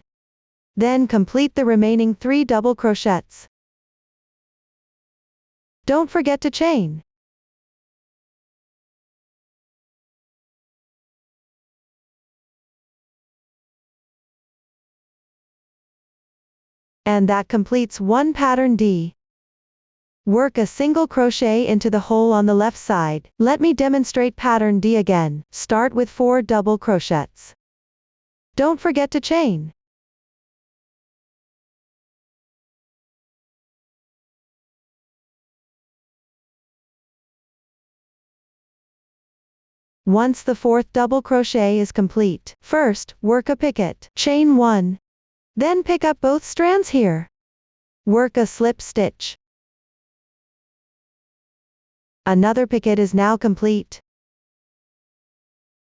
A: Then complete the remaining 3 double crochets. Don't forget to chain. And that completes one pattern D. Work a single crochet into the hole on the left side. Let me demonstrate pattern D again. Start with 4 double crochets. Don't forget to chain. Once the 4th double crochet is complete, first, work a picot. Chain 1. Then pick up both strands here. Work a slip stitch. Another picot is now complete.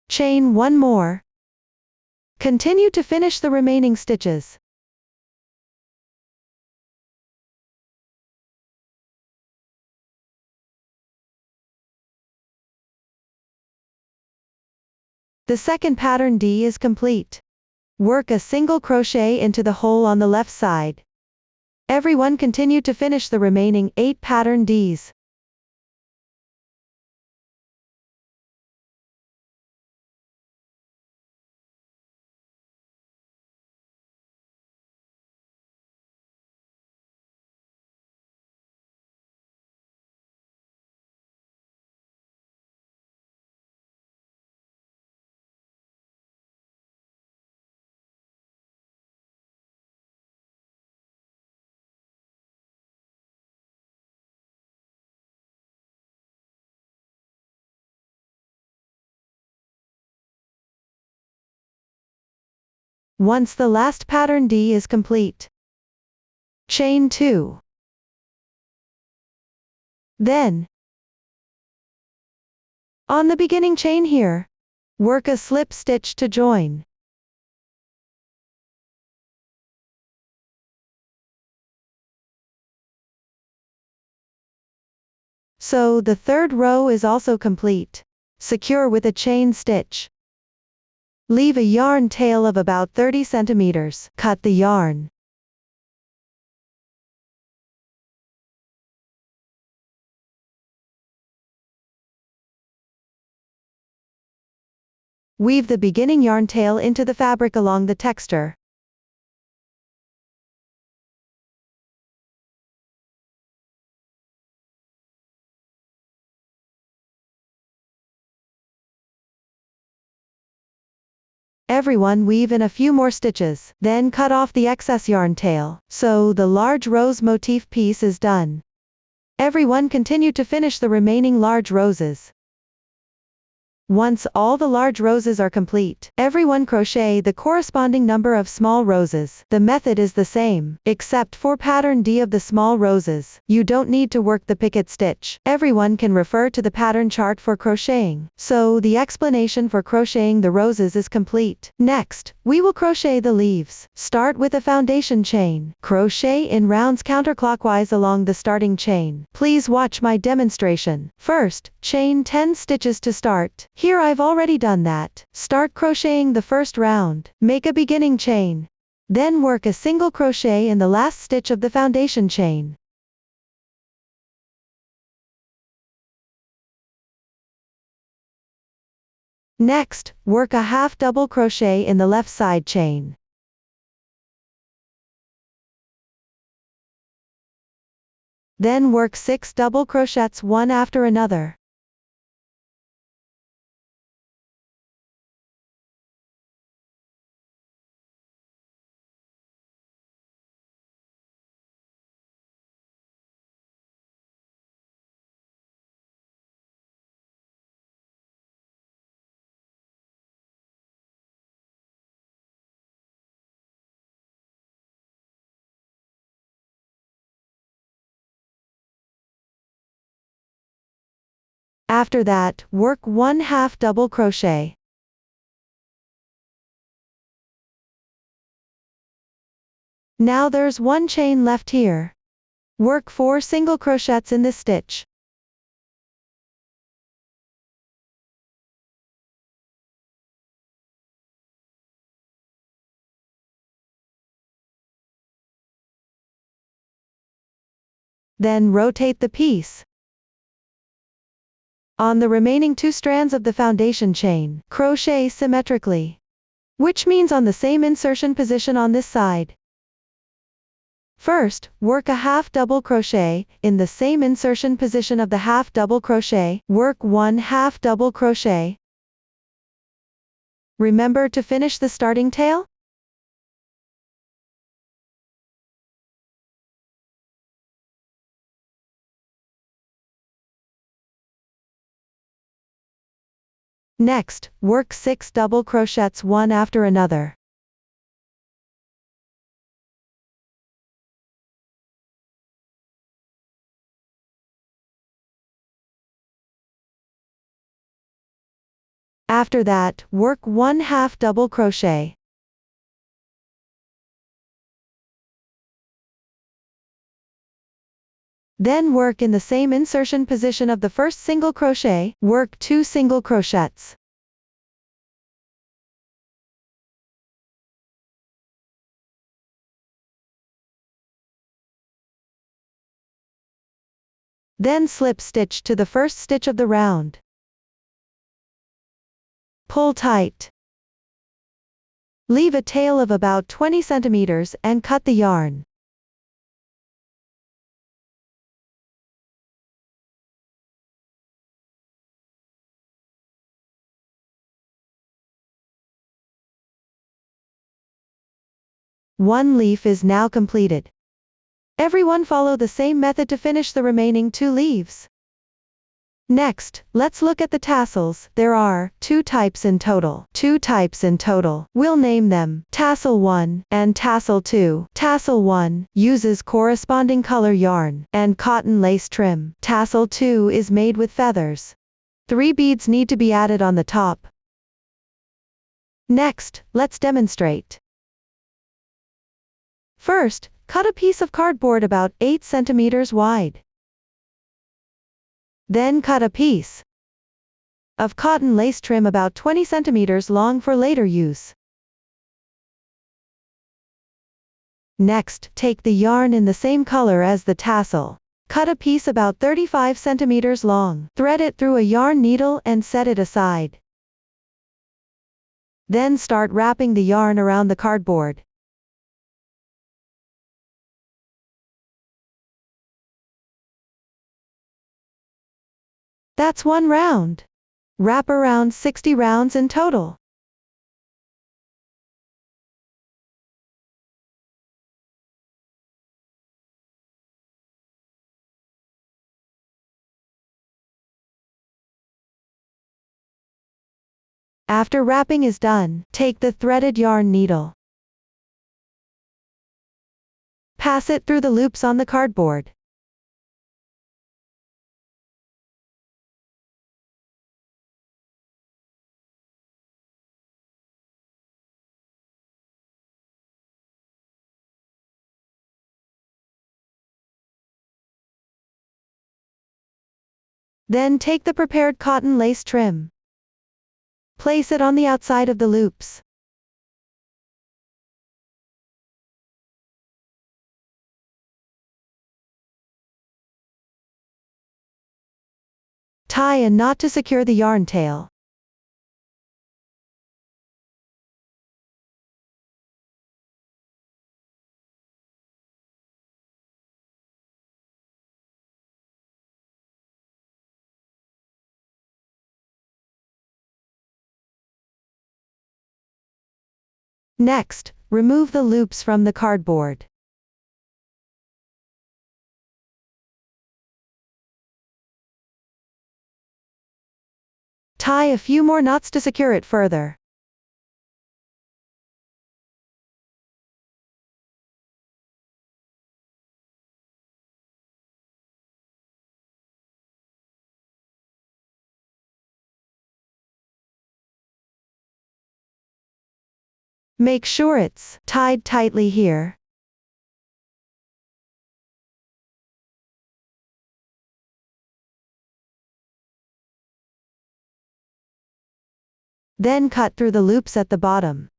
A: Chain 1 more. Continue to finish the remaining stitches. The second pattern D is complete. Work a single crochet into the hole on the left side. Everyone continue to finish the remaining 8 pattern Ds. Once the last pattern D is complete, chain 2. Then, on the beginning chain here, work a slip stitch to join. So the 3rd row is also complete. secure with a chain stitch. Leave a yarn tail of about 30 centimeters. Cut the yarn. Weave the beginning yarn tail into the fabric along the texture. Everyone weave in a few more stitches, then cut off the excess yarn tail, so the large rose motif piece is done. Everyone continue to finish the remaining large roses. Once all the large roses are complete, everyone crochet the corresponding number of small roses. The method is the same, except for pattern D of the small roses. You don't need to work the picket stitch. Everyone can refer to the pattern chart for crocheting. So the explanation for crocheting the roses is complete. Next, we will crochet the leaves. Start with a foundation chain. Crochet in rounds counterclockwise along the starting chain. Please watch my demonstration. First, chain 10 stitches to start. Here I've already done that. Start crocheting the first round. Make a beginning chain. Then work a single crochet in the last stitch of the foundation chain. Next, work a half double crochet in the left side chain. Then work 6 double crochets one after another. After that, work 1 half double crochet. Now there's one chain left here. Work 4 single crochets in this stitch. Then rotate the piece. On the remaining 2 strands of the foundation chain, crochet symmetrically, which means on the same insertion position on this side. First, work a half double crochet in the same insertion position of the half double crochet. Work 1 half double crochet. Remember to finish the starting tail? Next, work 6 double crochets one after another. After that, work 1 half double crochet. Then work in the same insertion position of the first single crochet, work 2 single crochets. Then slip stitch to the first stitch of the round. Pull tight. Leave a tail of about 20 centimeters and cut the yarn. One leaf is now completed. Everyone follow the same method to finish the remaining 2 leaves. Next, let's look at the tassels. There are 2 types in total. We'll name them Tassel 1 and Tassel 2. Tassel 1 uses corresponding color yarn and cotton lace trim. Tassel 2 is made with feathers. 3 beads need to be added on the top. Next, let's demonstrate. First, cut a piece of cardboard about 8 centimeters wide. Then cut a piece of cotton lace trim about 20 centimeters long for later use. Next, take the yarn in the same color as the tassel. Cut a piece about 35 centimeters long. Thread it through a yarn needle and set it aside. Then start wrapping the yarn around the cardboard. That's one round. Wrap around 60 rounds in total. After wrapping is done, take the threaded yarn needle. Pass it through the loops on the cardboard. Then take the prepared cotton lace trim. Place it on the outside of the loops. Tie a knot to secure the yarn tail. Next, remove the loops from the cardboard. Tie a few more knots to secure it further. Make sure it's tied tightly here. Then cut through the loops at the bottom.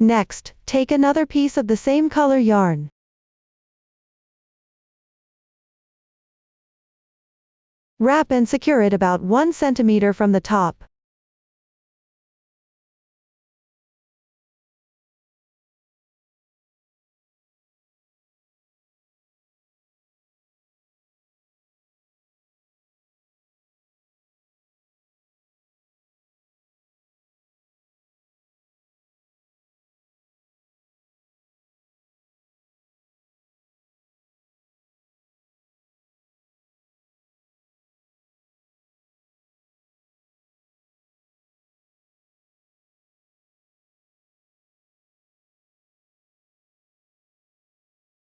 A: Next, take another piece of the same color yarn. Wrap and secure it about 1 centimeter from the top.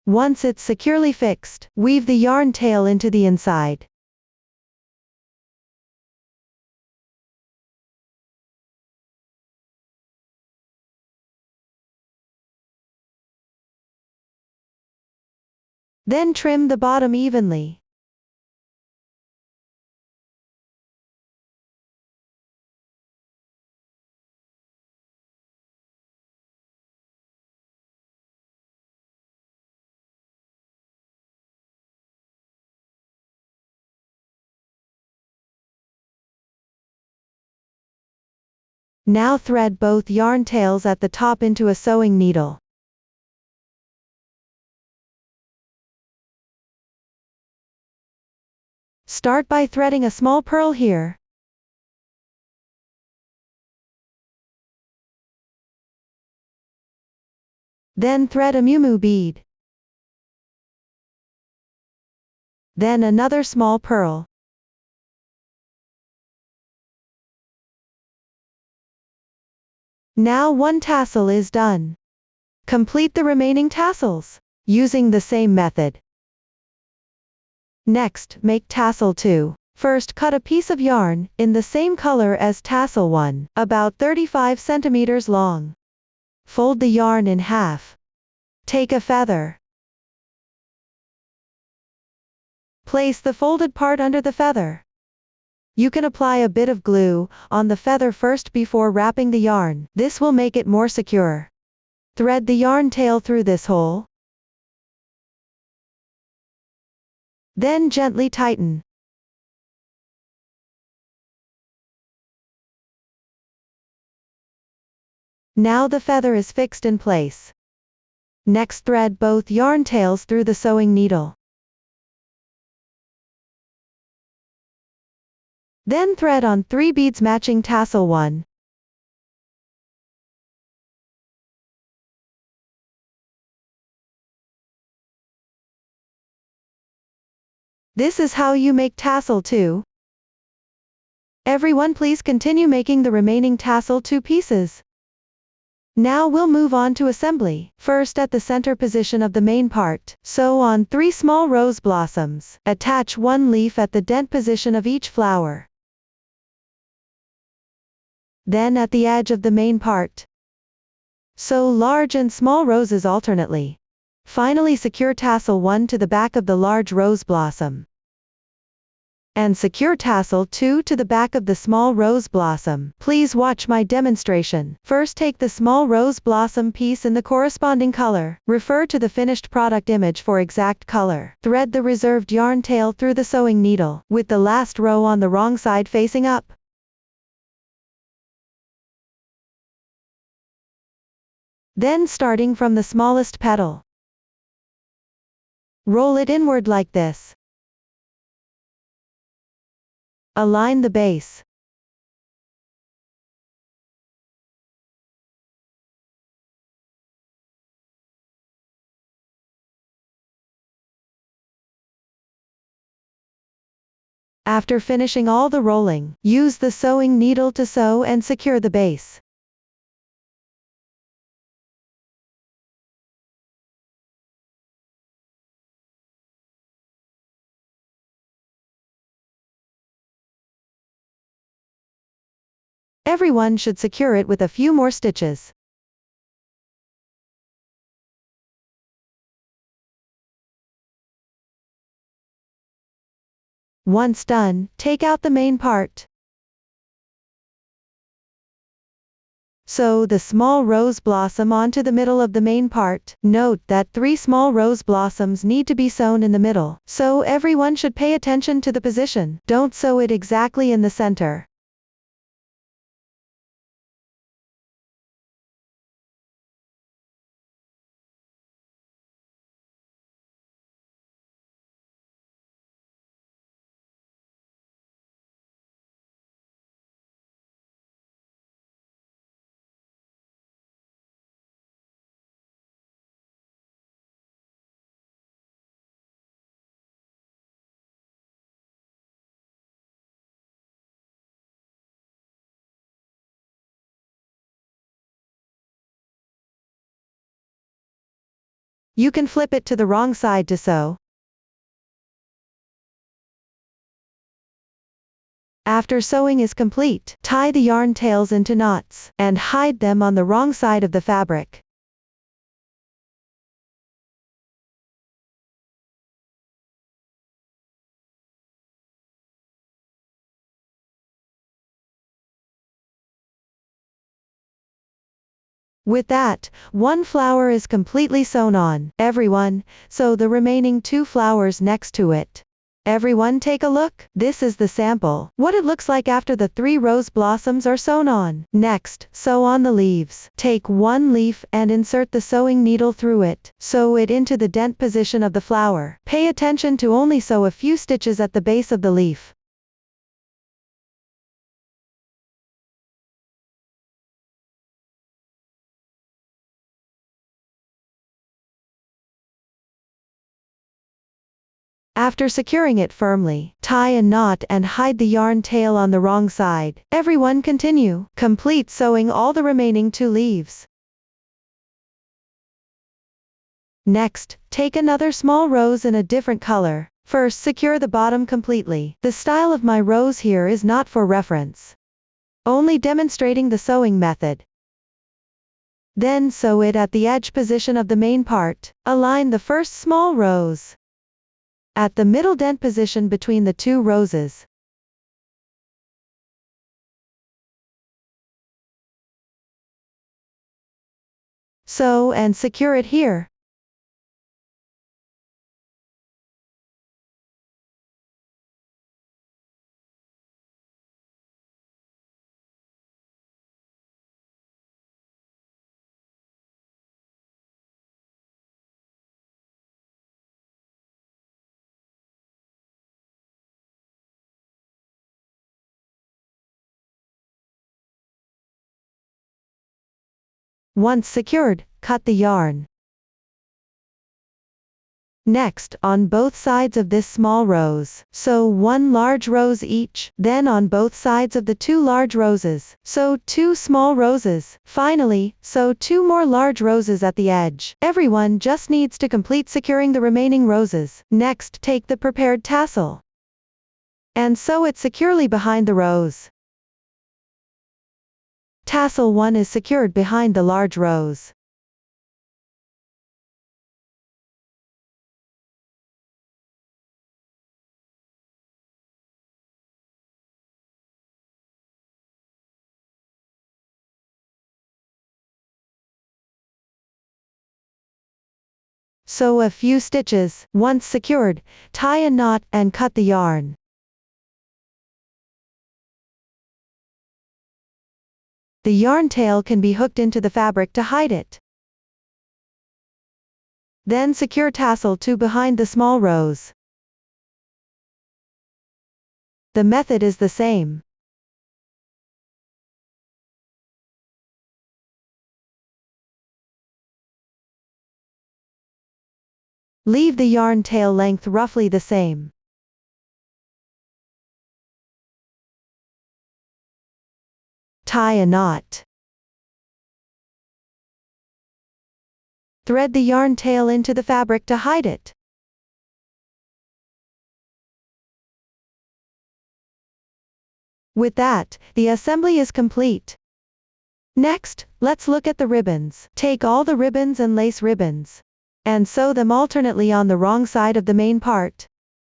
A: Once it's securely fixed, weave the yarn tail into the inside. Then trim the bottom evenly. Now thread both yarn tails at the top into a sewing needle. Start by threading a small purl here. Then thread a muumuu bead. Then another small purl. Now one tassel is done. Complete the remaining tassels, using the same method. Next, make tassel 2. First, cut a piece of yarn, in the same color as tassel 1, about 35 centimeters long. Fold the yarn in half. Take a feather. Place the folded part under the feather. You can apply a bit of glue on the feather first before wrapping the yarn. This will make it more secure. Thread the yarn tail through this hole. Then gently tighten. Now the feather is fixed in place. Next, thread both yarn tails through the sewing needle. Then thread on 3 beads matching tassel 1. This is how you make tassel 2. Everyone, please continue making the remaining tassel 2 pieces. Now we'll move on to assembly. First, at the center position of the main part, sew on 3 small rose blossoms. Attach 1 leaf at the dent position of each flower. Then at the edge of the main part, sew large and small roses alternately. Finally, secure tassel 1 to the back of the large rose blossom. And secure tassel 2 to the back of the small rose blossom. Please watch my demonstration. First, take the small rose blossom piece in the corresponding color. Refer to the finished product image for exact color. Thread the reserved yarn tail through the sewing needle, with the last row on the wrong side facing up. Then, starting from the smallest petal, roll it inward like this. Align the base. After finishing all the rolling, use the sewing needle to sew and secure the base. Everyone should secure it with a few more stitches. Once done, take out the main part. Sew the small rose blossom onto the middle of the main part. Note that 3 small rose blossoms need to be sewn in the middle, so everyone should pay attention to the position. Don't sew it exactly in the center. You can flip it to the wrong side to sew. After sewing is complete, tie the yarn tails into knots, and hide them on the wrong side of the fabric. With that, 1 flower is completely sewn on. Everyone, sew the remaining 2 flowers next to it. Everyone, take a look. This is the sample, what it looks like after the 3 rose blossoms are sewn on. Next, sew on the leaves. Take 1 leaf and insert the sewing needle through it. Sew it into the dent position of the flower. Pay attention to only sew a few stitches at the base of the leaf. After securing it firmly, tie a knot and hide the yarn tail on the wrong side. Everyone, continue. Complete sewing all the remaining 2 leaves. Next, take another small rose in a different color. First, secure the bottom completely. The style of my rows here is not for reference. Only demonstrating the sewing method. Then sew it at the edge position of the main part. Align the first small rows at the middle dent position between the two roses. Sew and secure it here. Once secured, cut the yarn. Next, on both sides of this small rose, sew 1 large rose each, then on both sides of the 2 large roses, sew 2 small roses. Finally, sew 2 more large roses at the edge. Everyone just needs to complete securing the remaining roses. Next, take the prepared tassel and sew it securely behind the rose. Tassel 1 is secured behind the large rose. Sew a few stitches. Once secured, tie a knot and cut the yarn. The yarn tail can be hooked into the fabric to hide it. Then secure tassel 2 behind the small rose. The method is the same. Leave the yarn tail length roughly the same. Tie a knot. Thread the yarn tail into the fabric to hide it. With that, the assembly is complete. Next, let's look at the ribbons. Take all the ribbons and lace ribbons and sew them alternately on the wrong side of the main part.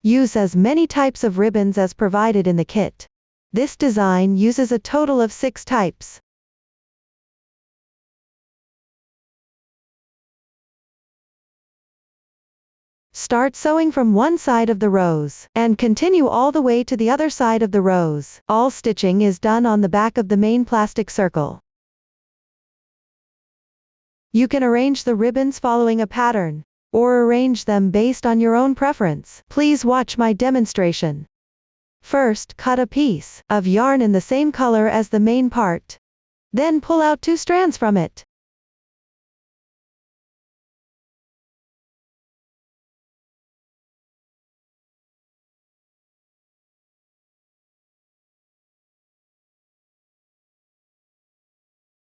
A: Use as many types of ribbons as provided in the kit. This design uses a total of 6 types. Start sewing from one side of the rose, and continue all the way to the other side of the rose. All stitching is done on the back of the main plastic circle. You can arrange the ribbons following a pattern, or arrange them based on your own preference. Please watch my demonstration. First, cut a piece of yarn in the same color as the main part. Then pull out 2 strands from it.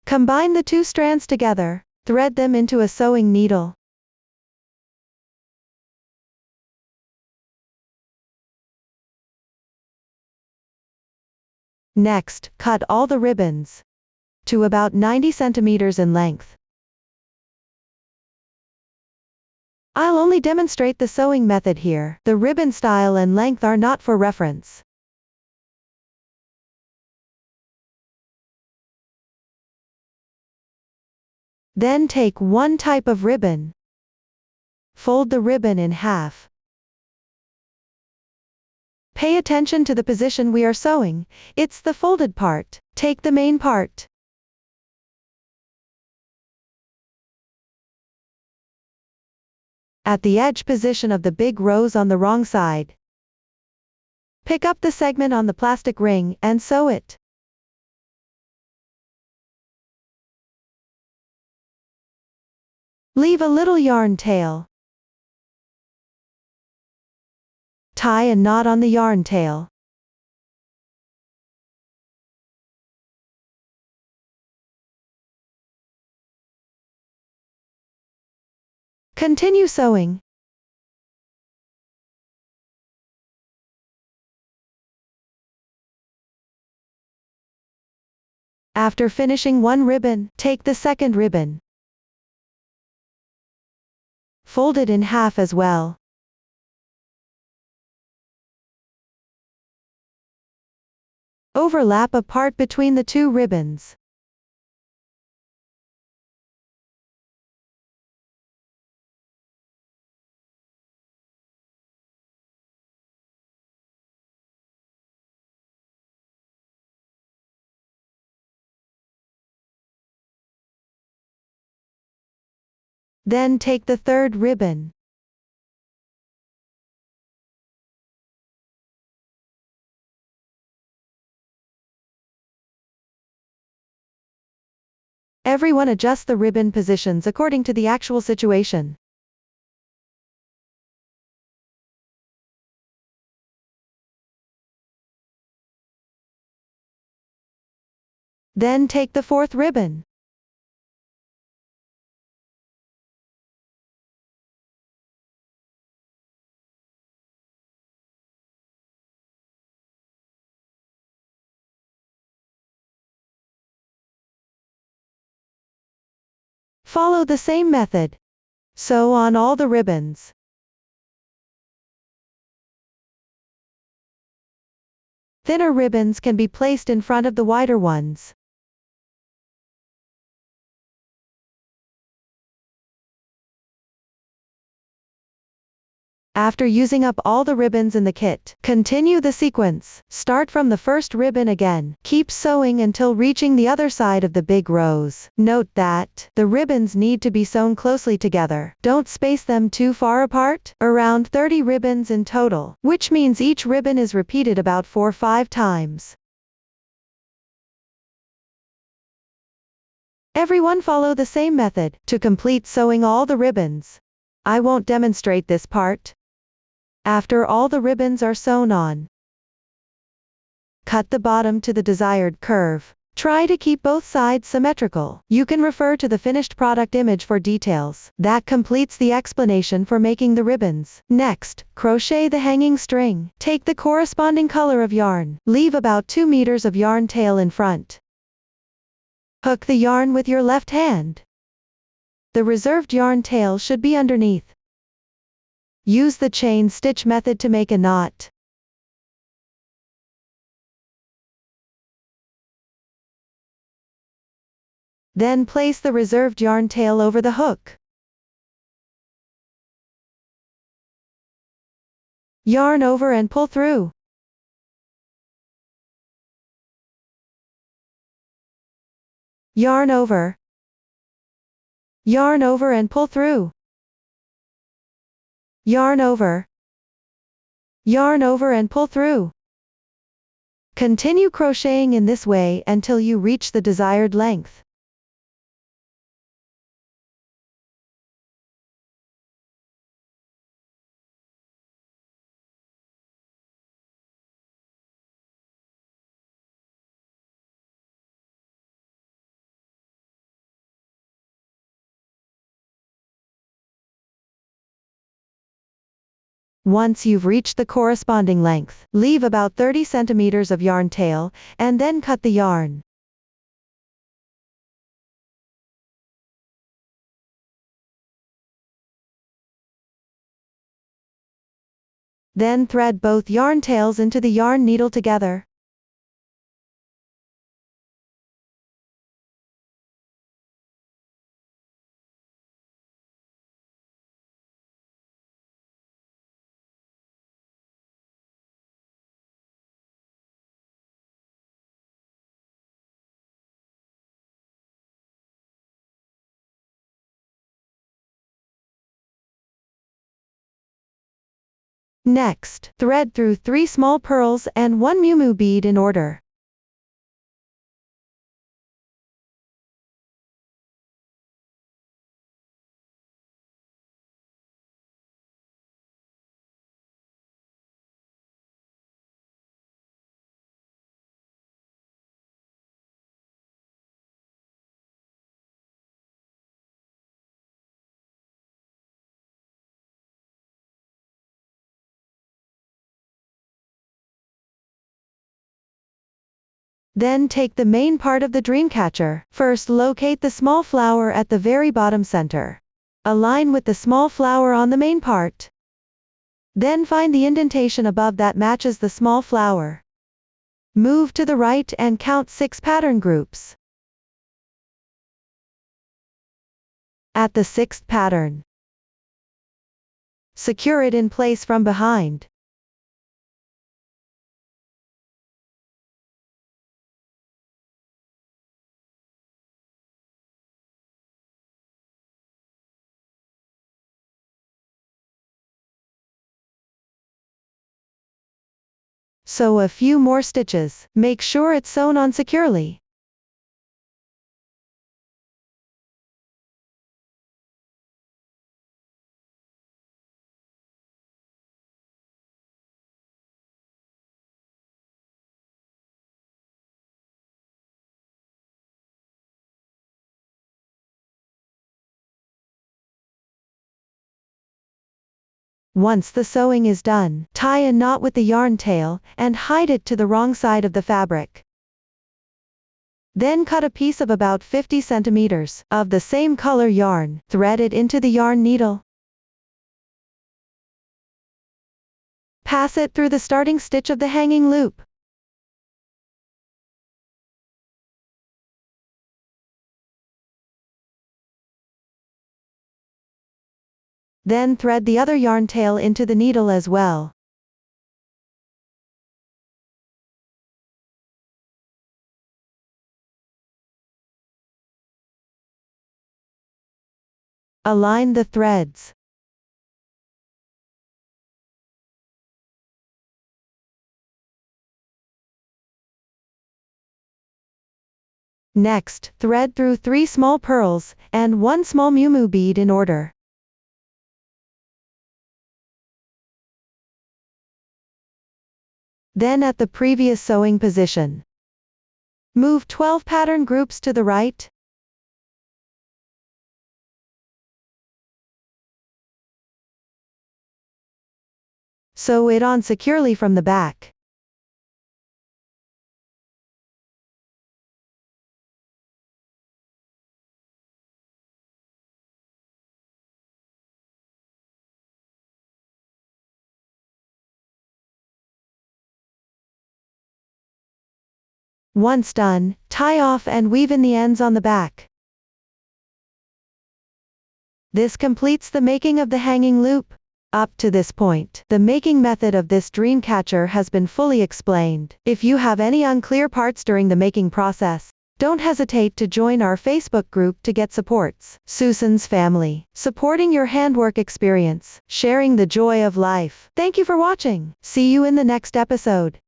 A: Combine the 2 strands together. Thread them into a sewing needle. Next, cut all the ribbons to about 90 centimeters in length. I'll only demonstrate the sewing method here. The ribbon style and length are not for reference. Then take one type of ribbon. Fold the ribbon in half. Pay attention to the position we are sewing. It's the folded part. Take the main part. At the edge position of the big rose on the wrong side. Pick up the segment on the plastic ring and sew it. Leave a little yarn tail. Tie a knot on the yarn tail. Continue sewing. After finishing one ribbon, take the second ribbon. Fold it in half as well. Overlap a part between the two ribbons. Then take the third ribbon. Everyone adjust the ribbon positions according to the actual situation. Then take the fourth ribbon. Follow the same method. Sew on all the ribbons. Thinner ribbons can be placed in front of the wider ones. After using up all the ribbons in the kit, continue the sequence. Start from the first ribbon again. Keep sewing until reaching the other side of the big rows. Note that the ribbons need to be sewn closely together. Don't space them too far apart. Around 30 ribbons in total, which means each ribbon is repeated about 4 or 5 times. Everyone follow the same method to complete sewing all the ribbons. I won't demonstrate this part. After all the ribbons are sewn on, cut the bottom to the desired curve. Try to keep both sides symmetrical. You can refer to the finished product image for details. That completes the explanation for making the ribbons. Next, crochet the hanging string. Take the corresponding color of yarn. Leave about 2 meters of yarn tail in front. Hook the yarn with your left hand. The reserved yarn tail should be underneath. Use the chain stitch method to make a knot. Then place the reserved yarn tail over the hook. Yarn over and pull through. Yarn over. Yarn over and pull through. Yarn over. Yarn over and pull through. Continue crocheting in this way until you reach the desired length. Once you've reached the corresponding length, leave about 30 centimeters of yarn tail, and then cut the yarn. Then thread both yarn tails into the yarn needle together. Next, thread through 3 small pearls and 1 muumuu bead in order. Then take the main part of the Dreamcatcher. First locate the small flower at the very bottom center. Align with the small flower on the main part. Then find the indentation above that matches the small flower. Move to the right and count 6 pattern groups. At the 6th pattern, secure it in place from behind. Sew a few more stitches. Make sure it's sewn on securely. Once the sewing is done, tie a knot with the yarn tail, and hide it to the wrong side of the fabric. Then cut a piece of about 50 centimeters of the same color yarn, thread it into the yarn needle. Pass it through the starting stitch of the hanging loop. Then thread the other yarn tail into the needle as well. Align the threads. Next, thread through 3 small pearls, and 1 small muumuu bead in order. Then at the previous sewing position, move 12 pattern groups to the right. Sew it on securely from the back. Once done, tie off and weave in the ends on the back. This completes the making of the hanging loop. Up to this point, the making method of this Dreamcatcher has been fully explained. If you have any unclear parts during the making process, don't hesitate to join our Facebook group to get supports. Susan's Family, supporting your handwork experience, sharing the joy of life. Thank you for watching. See you in the next episode.